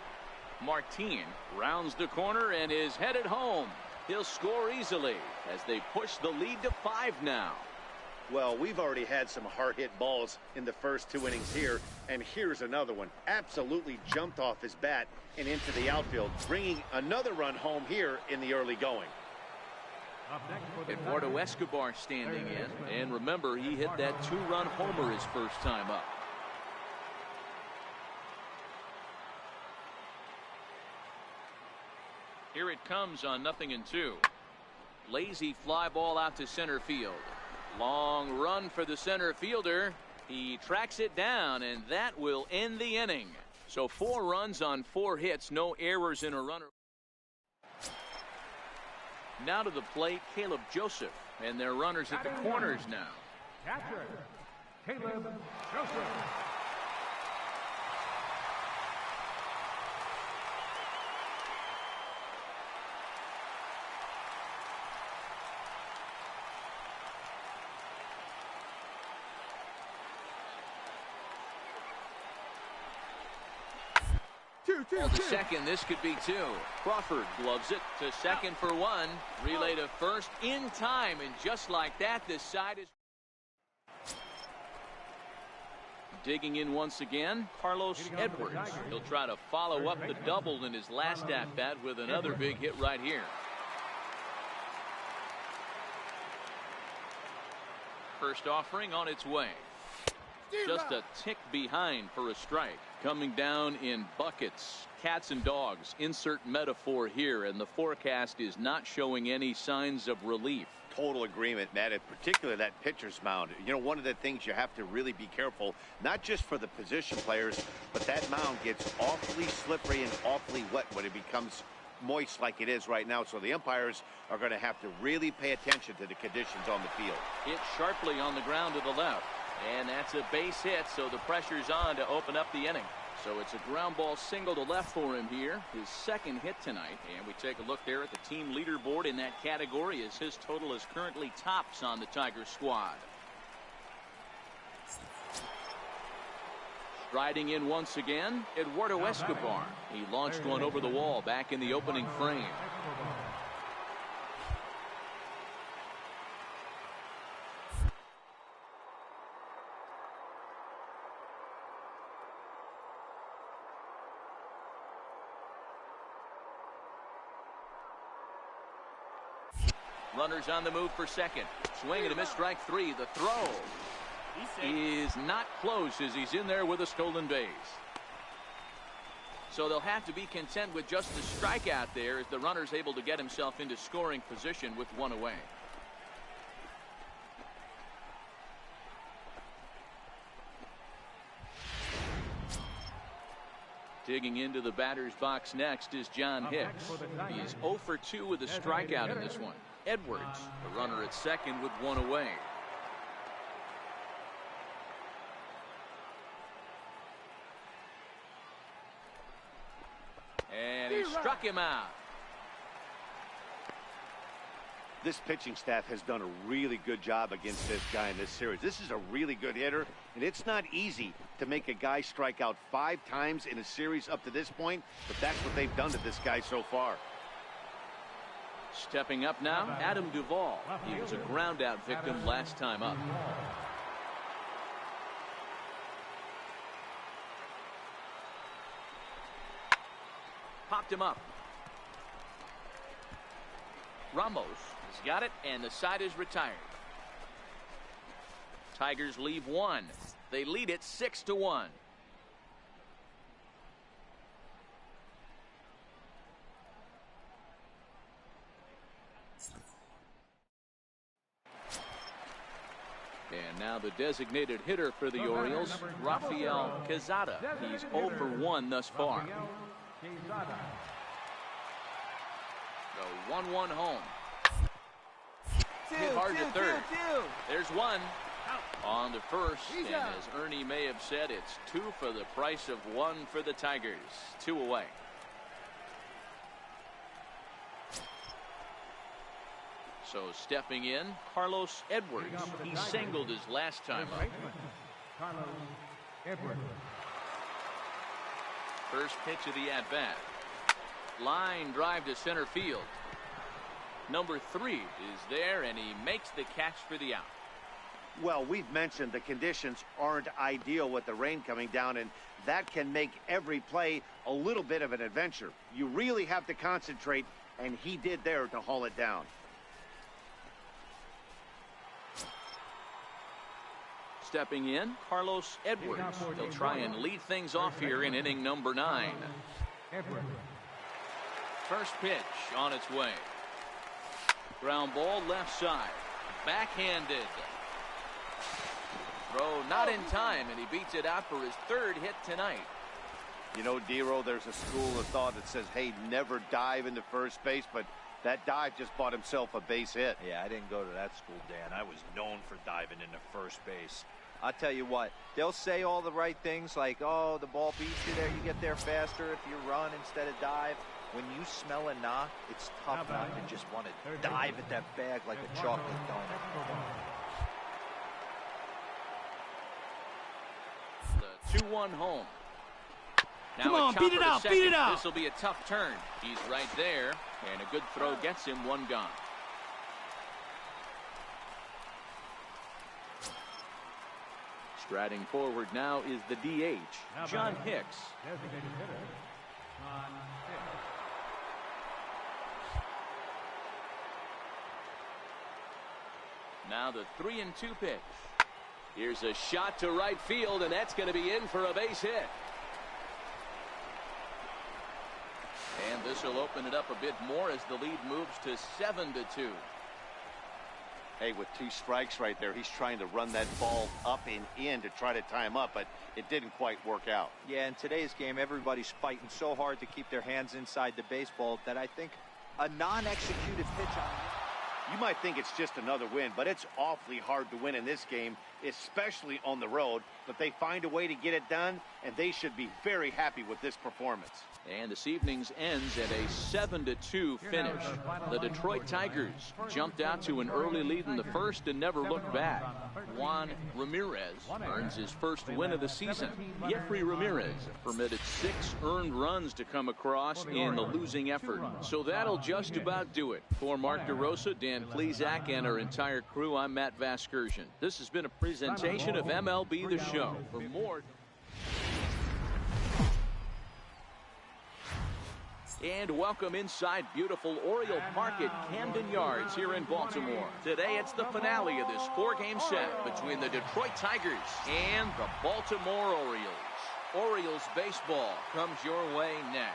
Martin rounds the corner and is headed home. He'll score easily as they push the lead to 5 now. Well, we've already had some hard-hit balls in the first 2 innings here, and here's another one. Absolutely jumped off his bat and into the outfield, bringing another run home here in the early going. Eduardo Escobar standing in, and remember, he hit that 2-run homer his first time up. Here it comes on 0-2. Lazy fly ball out to center field. Long run for the center fielder. He tracks it down, and that will end the inning. So 4 runs on 4 hits, no errors in a runner. Now to the plate, Caleb Joseph, and their runners at the corners now. Catcher, Caleb Joseph. On the second, this could be 2. Crawford gloves it to second for 1. Relay to first in time, and just like that, this side is digging in once again. Carlos Edwards. He'll try to follow up the double in his last at-bat with another big hit right here. First offering on its way. Just a tick behind for a strike. Coming down in buckets. Cats and dogs. Insert metaphor here, and the forecast is not showing any signs of relief. Total agreement, Matt, in particular that pitcher's mound. You know, one of the things you have to really be careful, not just for the position players, but that mound gets awfully slippery and awfully wet when it becomes moist like it is right now. So the umpires are going to have to really pay attention to the conditions on the field. Hit sharply on the ground to the left. And that's a base hit, so the pressure's on to open up the inning. So it's a ground ball single to left for him here, his second hit tonight. And we take a look there at the team leaderboard in that category as his total is currently tops on the Tigers squad. Striding in once again, Eduardo Escobar. He launched one over the wall back in the opening frame. Runners on the move for second. Swing and a miss, strike three. The throw is not close as he's in there with a stolen base. So they'll have to be content with just a strikeout there as the runner's able to get himself into scoring position with one away. Digging into the batter's box next is John Hicks. He's 0 for 2 with a strikeout in this one. Edwards, the runner at second with one away. And he struck him out. This pitching staff has done a really good job against this guy in this series. This is a really good hitter, and it's not easy to make a guy strike out 5 times in a series up to this point, but that's what they've done to this guy so far. Stepping up now, Adam Duvall. He was a ground out victim last time up. Popped him up. Ramos has got it, and the side is retired. Tigers leave one. They lead it 6-1. And now the designated hitter for the Orioles, Rafael Quezada. He's 0 for 1 thus far. The 1-1 home. Hit hard to third. There's one. On the first, and as Ernie may have said, it's 2 for the price of 1 for the Tigers. 2 away. So stepping in, Carlos Edwards. He singled his last time up. Carlos Edwards. First pitch of the at-bat. Line drive to center field. Number 3 is there, and he makes the catch for the out. Well, we've mentioned the conditions aren't ideal with the rain coming down, and that can make every play a little bit of an adventure. You really have to concentrate, and he did there to haul it down. Stepping in, Carlos Edwards. He'll try and lead things off here in inning number 9. First pitch on its way. Ground ball left side. Backhanded. Throw not in time, and he beats it out for his 3rd hit tonight. You know, Dero, there's a school of thought that says, hey, never dive into first base, but that dive just bought himself a base hit. Yeah, I didn't go to that school, Dan. I was known for diving into first base. I'll tell you what, they'll say all the right things like, oh, the ball beats you there, you get there faster if you run instead of dive. When you smell a knock, it's tough not to just want to dive at that bag like a chocolate donut. The 2-1 home. Now come on, beat it out, beat it out. This will be a tough turn. He's right there, and a good throw gets him 1 gone. Striding forward now is the DH, John Hicks. Designated hitter, John Hicks. Now the 3-2 pitch. Here's a shot to right field, and that's going to be in for a base hit. And this will open it up a bit more as the lead moves to 7-2. Hey, with 2 strikes right there, he's trying to run that ball up and in to try to tie him up, but it didn't quite work out. Yeah, in today's game, everybody's fighting so hard to keep their hands inside the baseball that I think a non-executed pitch on. You might think it's just another win, but it's awfully hard to win in this game, especially on the road. But they find a way to get it done, and they should be very happy with this performance. And this evening's ends at a 7-2 finish. The Detroit Tigers jumped out to an early lead in the first and never looked back. Juan Ramirez earns his first win of the season. Jeffrey Ramirez permitted 6 earned runs to come across in the losing effort. So that'll just about do it. For Mark DeRosa, Dan Plesac, and our entire crew, I'm Matt Vasgersian. This has been a presentation of MLB The Show. For more... And welcome inside beautiful Oriole Park at Camden Yards here in Baltimore. Today it's the finale of this 4-game set between the Detroit Tigers and the Baltimore Orioles. Orioles baseball comes your way next.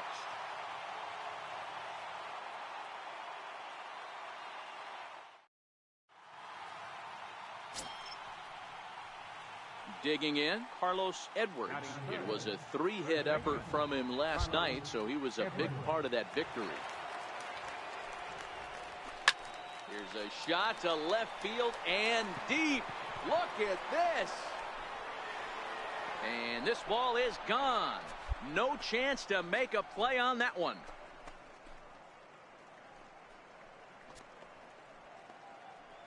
Digging in, Carlos Edwards. It was a 3-hit effort from him last night, so he was a big part of that victory. Here's a shot to left field and deep. Look at this. And this ball is gone. No chance to make a play on that one.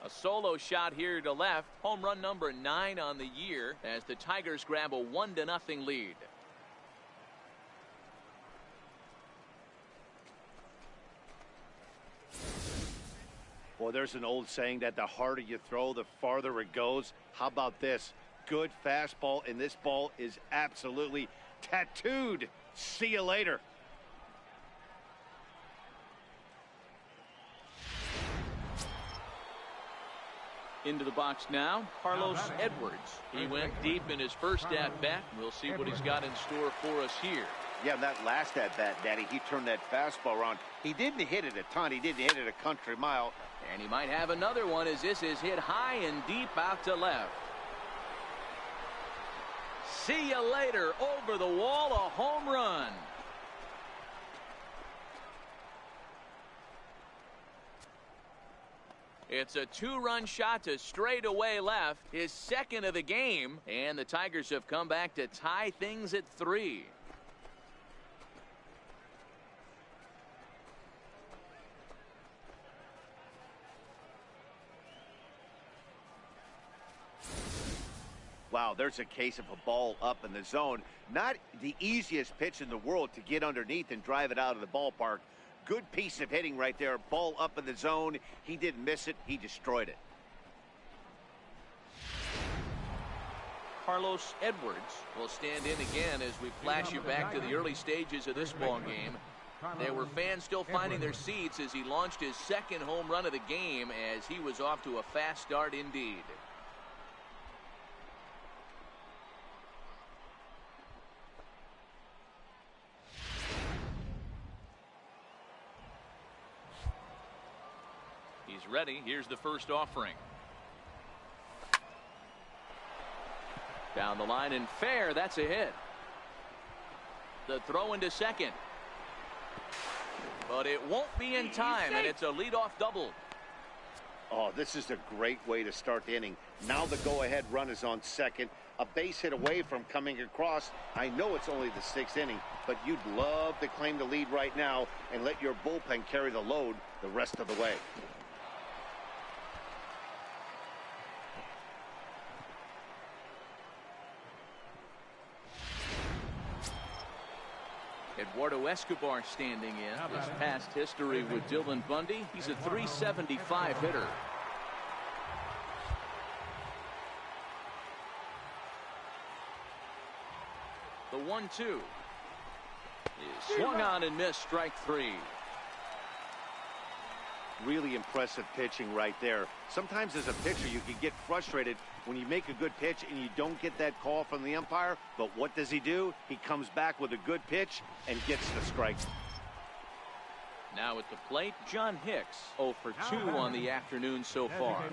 A solo shot here to left. Home run number 9 on the year as the Tigers grab a 1-0 lead. Well, there's an old saying that the harder you throw, the farther it goes. How about this? Good fastball, and this ball is absolutely tattooed. See you later. Into the box now, Carlos Edwards. He went deep in his first at-bat. We'll see what he's got in store for us here. Yeah, that last at-bat, Daddy, he turned that fastball around. He didn't hit it a ton. He didn't hit it a country mile. And he might have another one as this is hit high and deep out to left. See you later. Over the wall, a home run. It's a 2-run shot to straightaway left, his second of the game, and the Tigers have come back to tie things at 3. Wow, there's a case of a ball up in the zone. Not the easiest pitch in the world to get underneath and drive it out of the ballpark. Good piece of hitting right there. Ball up in the zone. He didn't miss it. He destroyed it. Carlos Edwards will stand in again as we flash you back to the early stages of this ball game. There were fans still finding their seats as he launched his second home run of the game as he was off to a fast start indeed. He's ready. Here's the first offering. Down the line and fair. That's a hit. The throw into second. But it won't be in time, and it's a leadoff double. Oh, this is a great way to start the inning. Now the go-ahead run is on second. A base hit away from coming across. I know it's only the 6th inning, but you'd love to claim the lead right now and let your bullpen carry the load the rest of the way. Eduardo Escobar standing in. His past history with Dylan Bundy. He's a .375 hitter. The 1-2 is swung on and missed, strike 3. Really impressive pitching right there. Sometimes as a pitcher, you can get frustrated when you make a good pitch and you don't get that call from the umpire. But what does he do? He comes back with a good pitch and gets the strike. Now at the plate, John Hicks, 0 for 2 on the afternoon so far.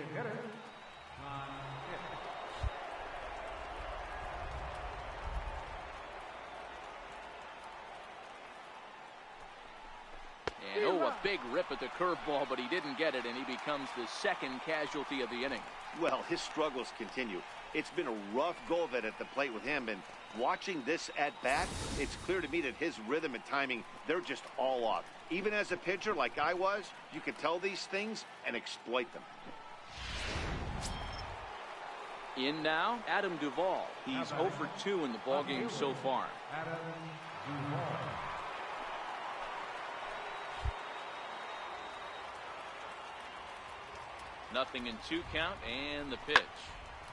And a big rip at the curveball, but he didn't get it, and he becomes the second casualty of the inning. Well, his struggles continue. It's been a rough go of it at the plate with him, and watching this at-bat, it's clear to me that his rhythm and timing, they're just all off. Even as a pitcher like I was, you can tell these things and exploit them. In now, Adam Duvall. He's 0 for 2 in the ballgame so far. Adam Duvall. Nothing in 2 count, and the pitch.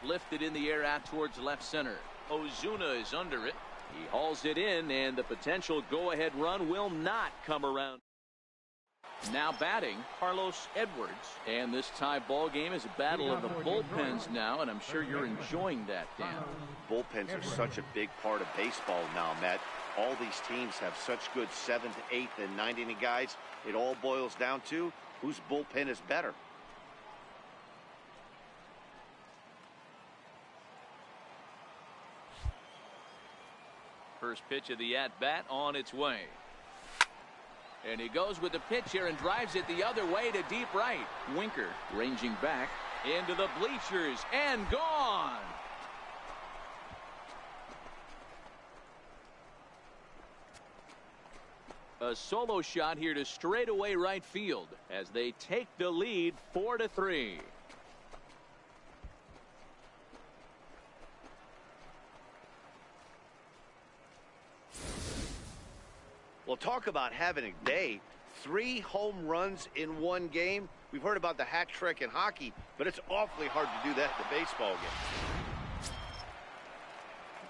Lifted in the air out towards left center. Ozuna is under it. He hauls it in, and the potential go-ahead run will not come around. Now batting, Carlos Edwards. And this tie ball game is a battle of the bullpens now, and I'm sure you're enjoying that, Dan. Bullpens are such a big part of baseball now, Matt. All these teams have such good 7th, 8th, and 9th inning guys. It all boils down to whose bullpen is better. First pitch of the at-bat on its way. And he goes with the pitch here and drives it the other way to deep right. Winker ranging back into the bleachers and gone. A solo shot here to straightaway right field as they take the lead 4-3. Well, talk about having a day. 3 home runs in 1 game. We've heard about the hat trick in hockey, but it's awfully hard to do that in a baseball game.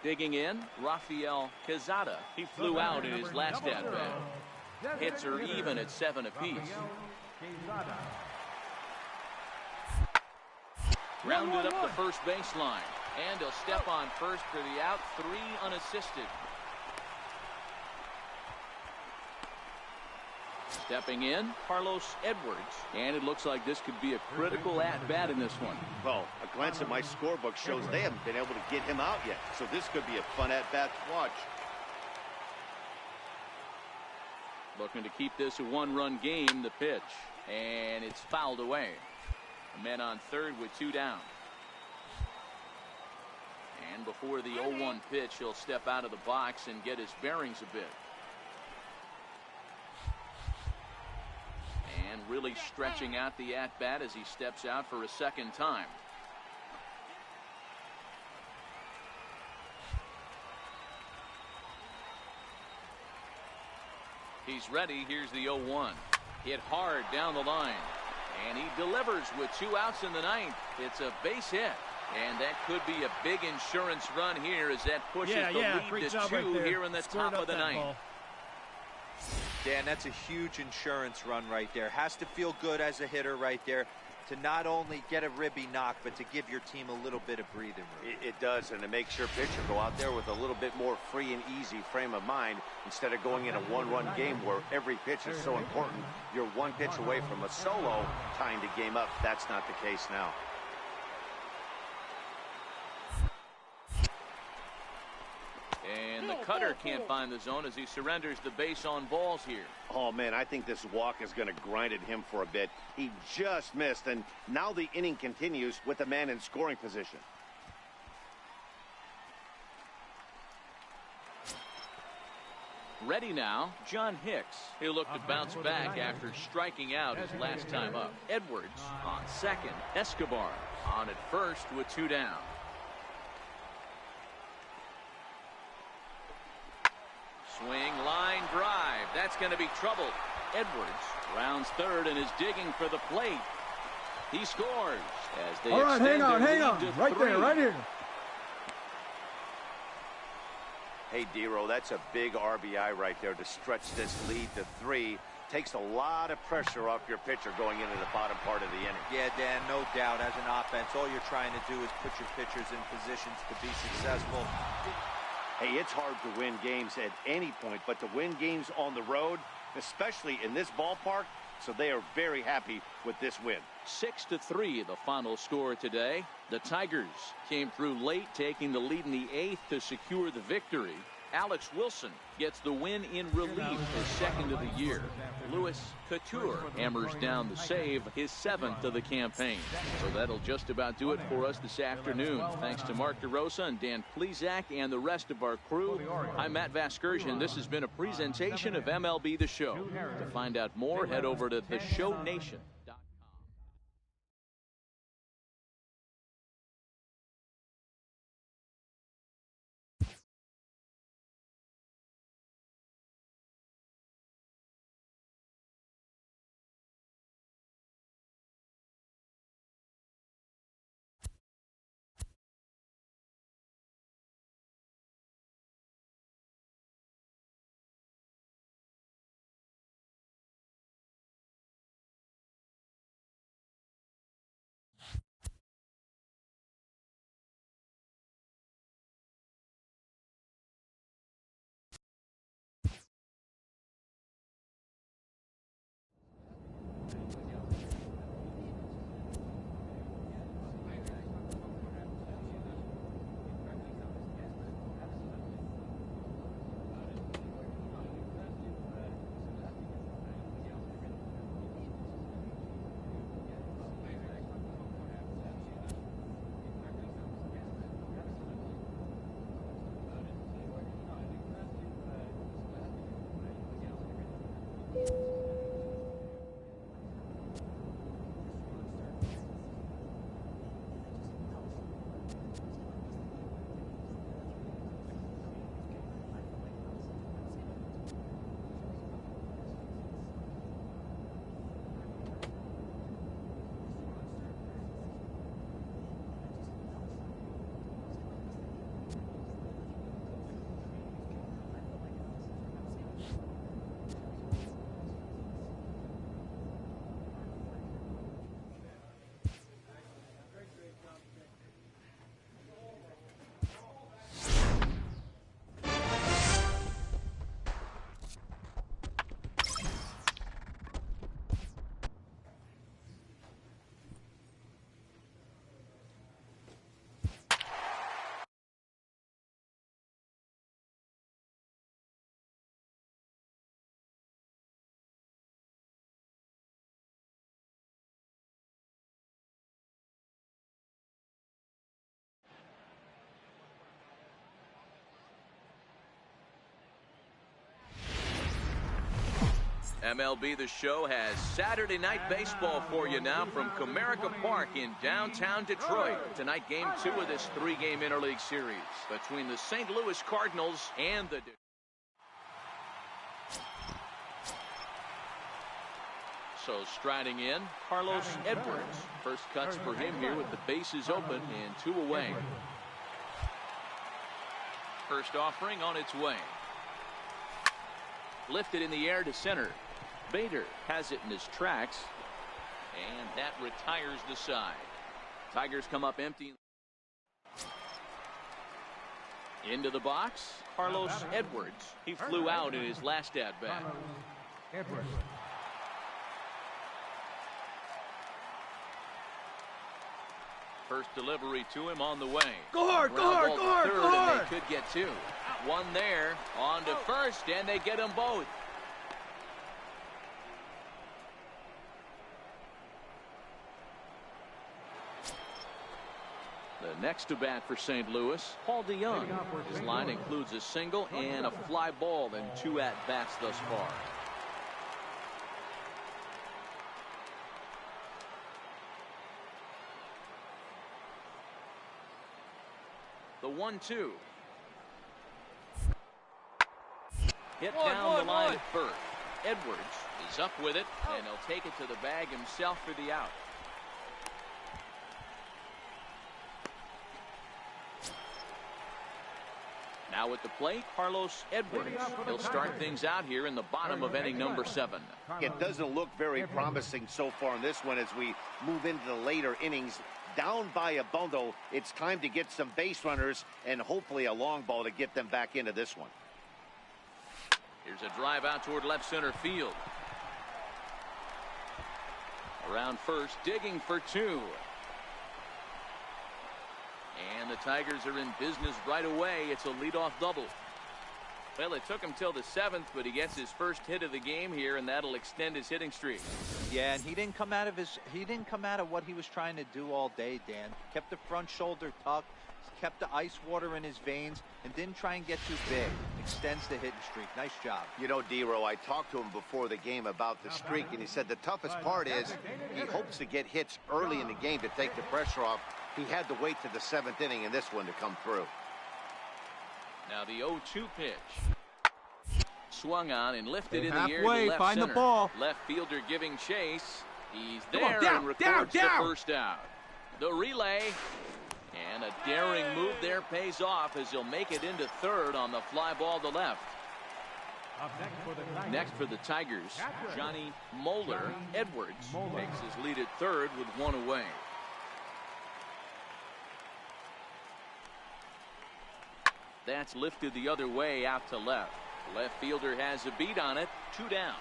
Digging in, Rafael Quezada. He flew out in his last at-bat. Hits are even at 7 apiece. Rounded up the first baseline, and he'll step on first for the out. 3 unassisted. Stepping in, Carlos Edwards. And it looks like this could be a critical at-bat in this one. Well, a glance at my scorebook shows they haven't been able to get him out yet. So this could be a fun at-bat to watch. Looking to keep this a 1-run game, the pitch. And it's fouled away. A man on third with 2 down. And before the 0-1 pitch, he'll step out of the box and get his bearings a bit. And really stretching out the at-bat as he steps out for a second time. He's ready. Here's the 0-1. Hit hard down the line. And he delivers with 2 outs in the 9th. It's a base hit. And that could be a big insurance run here as that pushes the lead to 2 here in the top of the 9th. Dan, that's a huge insurance run right there. Has to feel good as a hitter right there to not only get a ribby knock, but to give your team a little bit of breathing room. It does, and it makes your pitcher go out there with a little bit more free and easy frame of mind instead of going in a 1-run game where every pitch is so important. You're 1 pitch away from a solo tying the game up. That's not the case now. And the cutter can't find the zone as he surrenders the base on balls here. Oh, man, I think this walk is going to grind at him for a bit. He just missed, and now the inning continues with a man in scoring position. Ready now, John Hicks. He'll look to bounce back after striking out his last time up. Edwards on second. Escobar on at first with 2 down. Swing, line, drive. That's going to be trouble. Edwards rounds third and is digging for the plate. He scores as they extend their lead to 3. Right there, right here. Hey, Dero, that's a big RBI right there to stretch this lead to 3. Takes a lot of pressure off your pitcher going into the bottom part of the inning. Yeah, Dan, no doubt. As an offense, all you're trying to do is put your pitchers in positions to be successful. Hey, it's hard to win games at any point, but to win games on the road, especially in this ballpark, so they are very happy with this win. 6-3, the final score today. The Tigers came through late, taking the lead in the 8th to secure the victory. Alex Wilson gets the win in relief, his 2nd of the year. Louis Couture hammers down the save, his 7th of the campaign. So that'll just about do it for us this afternoon. Thanks to Mark DeRosa and Dan Plesac and the rest of our crew. I'm Matt Vasgersian. This has been a presentation of MLB The Show. To find out more, head over to theshownation.com. MLB The Show has Saturday Night Baseball for you now from Comerica Park in downtown Detroit. Tonight, Game 2 of this 3-game interleague series between the St. Louis Cardinals and the... So striding in, Carlos Edwards. First cuts for him here with the bases open and 2 away. First offering on its way. Lifted in the air to center. Bader has it in his tracks, and that retires the side. Tigers come up empty. Into the box, Carlos Edwards. He flew out in his last at-bat. First delivery to him on the way. Go hard, go hard, go hard, go hard. And they could get 2. One there, on to first, and they get them both. The next to bat for St. Louis, Paul DeYoung. His line includes a single and a fly ball in 2 at-bats thus far. The 1-2. Hit down the line at first. Edwards is up with it, and he'll take it to the bag himself for the out. Now at the plate, Carlos Edwards. He'll start things out here in the bottom of inning number 7. It doesn't look very promising so far in this one as we move into the later innings. Down by a bundle, it's time to get some base runners and hopefully a long ball to get them back into this one. Here's a drive out toward left center field. Around first, digging for 2. And the Tigers are in business right away. It's a leadoff double. Well, it took him till the 7th, but he gets his first hit of the game here, and that'll extend his hitting streak. Yeah, and he didn't come out of what he was trying to do all day, Dan. Kept the front shoulder tucked, kept the ice water in his veins, and didn't try and get too big. Extends the hitting streak. Nice job. You know, D-Row, I talked to him before the game about the streak, and he said the toughest part is he hopes to get hits early in the game to take the pressure off. He had to wait to the 7th inning in this one to come through. Now the 0-2 pitch. Swung on and lifted in the air to left find center. the ball. Left fielder giving chase. He's there and records the first out. The relay. And a daring move there pays off as he'll make it into third on the fly ball to left. Next for the Tigers, Johnny Moeller. Edwards takes his lead at third with 1 away. That's lifted the other way out to left. Left fielder has a beat on it. 2 down.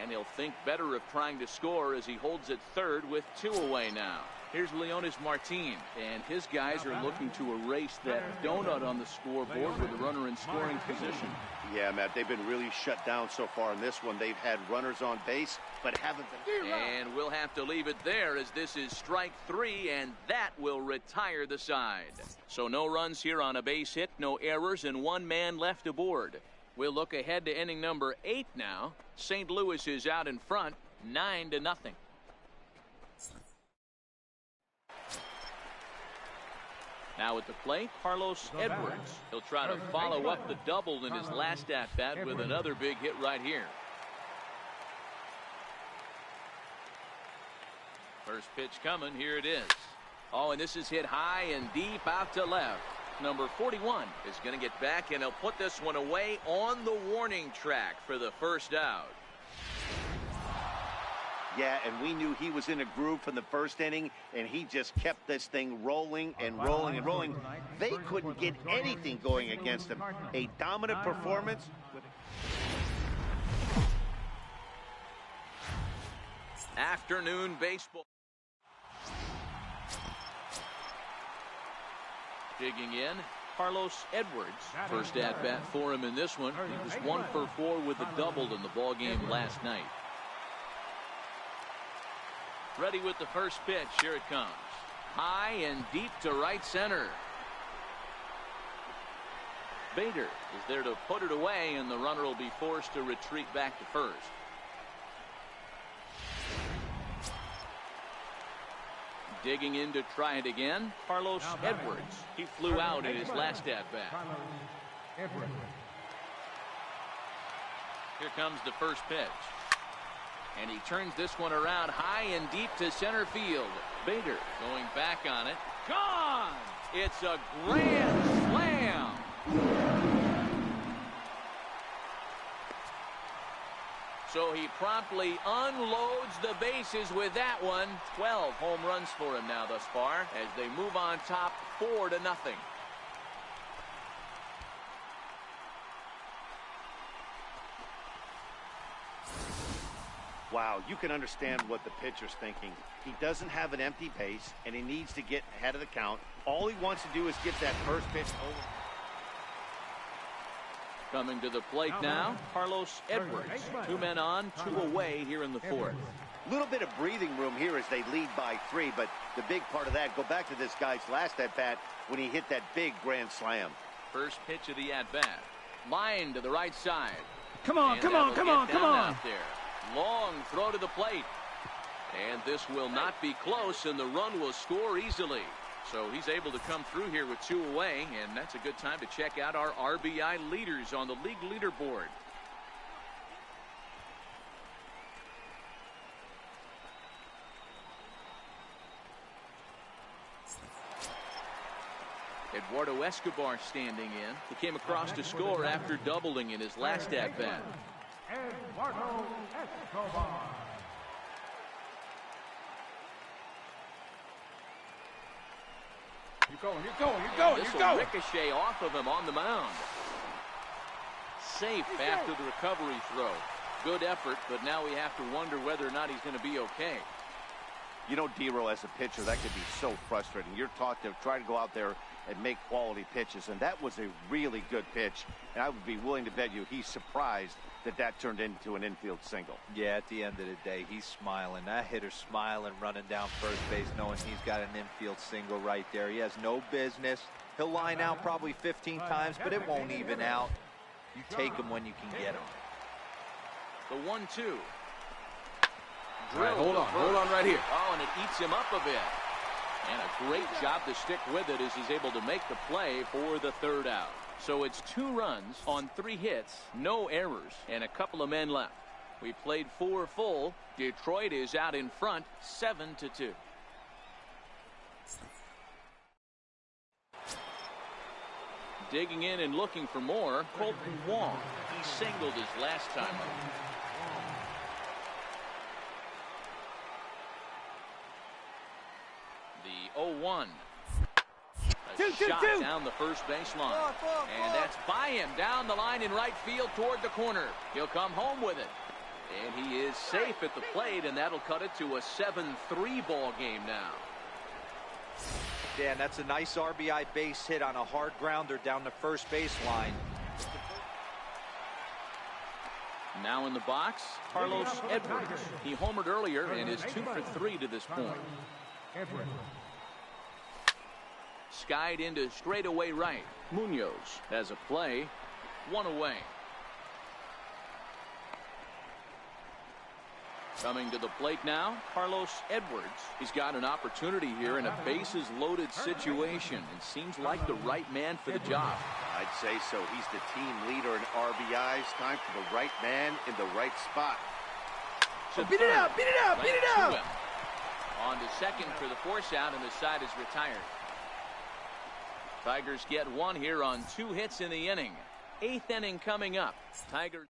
And he'll think better of trying to score as he holds it third with 2 away now. Here's Leonis Martin, and his guys are looking to erase that donut on the scoreboard with a runner in scoring position. Yeah, Matt, they've been really shut down so far in this one. They've had runners on base, but haven't been. And we'll have to leave it there as this is strike 3, and that will retire the side. So no runs here on a base hit, no errors, and 1 man left aboard. We'll look ahead to inning number 8 now. St. Louis is out in front, 9-0. Now at the plate, Carlos Edwards. He'll try to follow up the double in his last at-bat with another big hit right here. First pitch coming. Here it is. Oh, and this is hit high and deep out to left. Number 41 is going to get back, and he'll put this one away on the warning track for the first out. Yeah, and we knew he was in a groove from the first inning, and he just kept this thing rolling and rolling and rolling. They couldn't get anything going against him. A dominant performance. Afternoon baseball. Digging in, Carlos Edwards. First at-bat for him in this one. He was 1 for 4 with a double in the ballgame last night. Ready with the first pitch. Here it comes. High and deep to right center. Bader is there to put it away, and the runner will be forced to retreat back to first. Digging in to try it again, Carlos Edwards. He flew out in his last at-bat. Here comes the first pitch. And he turns this one around high and deep to center field. Bader going back on it. Gone! It's a grand slam! So he promptly unloads the bases with that one. 12 home runs for him now thus far as they move on top 4-0. Wow, you can understand what the pitcher's thinking. He doesn't have an empty base, and he needs to get ahead of the count. All he wants to do is get that first pitch over. Coming to the plate now, Carlos Edwards. 2 men on, 2 away here in the 4th. A little bit of breathing room here as they lead by 3, but the big part of that, go back to this guy's last at-bat when he hit that big grand slam. First pitch of the at-bat. Line to the right side. Come on, come on, come on, come on. Out there. Long throw to the plate. And this will not be close, and the run will score easily. So he's able to come through here with 2 away, and that's a good time to check out our RBI leaders on the league leaderboard. Eduardo Escobar standing in. He came across to score after doubling in his last at-bat. Eduardo Escobar. This will ricochet off of him on the mound. Safe after the recovery throw. Good effort, but now we have to wonder whether or not he's going to be okay. You know, D-Row, as a pitcher, that could be so frustrating. You're taught to try to go out there and make quality pitches, and that was a really good pitch. And I would be willing to bet you he's surprised that that turned into an infield single. Yeah, at the end of the day, he's smiling. That hitter's smiling, running down first base, knowing he's got an infield single right there. He has no business. He'll line out probably 15 times, but it won't even out. You take him when you can get him. The 1-2. Right, hold on right here. Oh, and it eats him up a bit. And a great job to stick with it as he's able to make the play for the third out. So it's 2 runs on 3 hits, no errors, and a couple of men left. We played 4 full. Detroit is out in front, 7-2. Digging in and looking for more, Colton Wong. He singled his last time up. The 0-1. A shot down the first baseline. And that's by him down the line in right field toward the corner. He'll come home with it. And he is safe at the plate, and that'll cut it to a 7-3 ball game now. Dan, that's a nice RBI base hit on a hard grounder down the first baseline. Now in the box, Carlos Edwards. He homered earlier and is 2 for 3 to this point. Skied into straightaway right. Munoz has a play. 1 away. Coming to the plate now, Carlos Edwards. He's got an opportunity here in a bases-loaded situation and seems like the right man for the job. I'd say so. He's the team leader in RBIs. Time for the right man in the right spot. So beat it out, beat it out, beat it out! On to second for the force out, and the side is retired. Tigers get 1 here on 2 hits in the inning. 8th inning coming up. Tigers.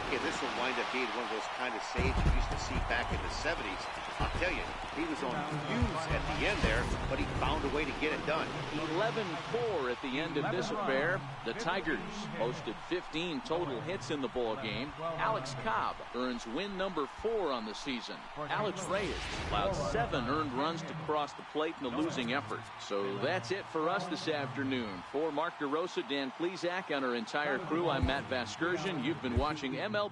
Okay, this will wind up being one of those kind of saves you used to see back in the 70s. I'll tell you, he was on fuse at the end there, but he found a way to get it done. 11-4 at the end of this affair. The Tigers posted 15 total hits in the ball game. Alex Cobb earns win number 4 on the season. Alex Reyes allowed 7 earned runs to cross the plate in the losing effort. So that's it for us this afternoon. For Mark DeRosa, Dan Plesac, and our entire crew, I'm Matt Vasgersian. You've been watching MLB.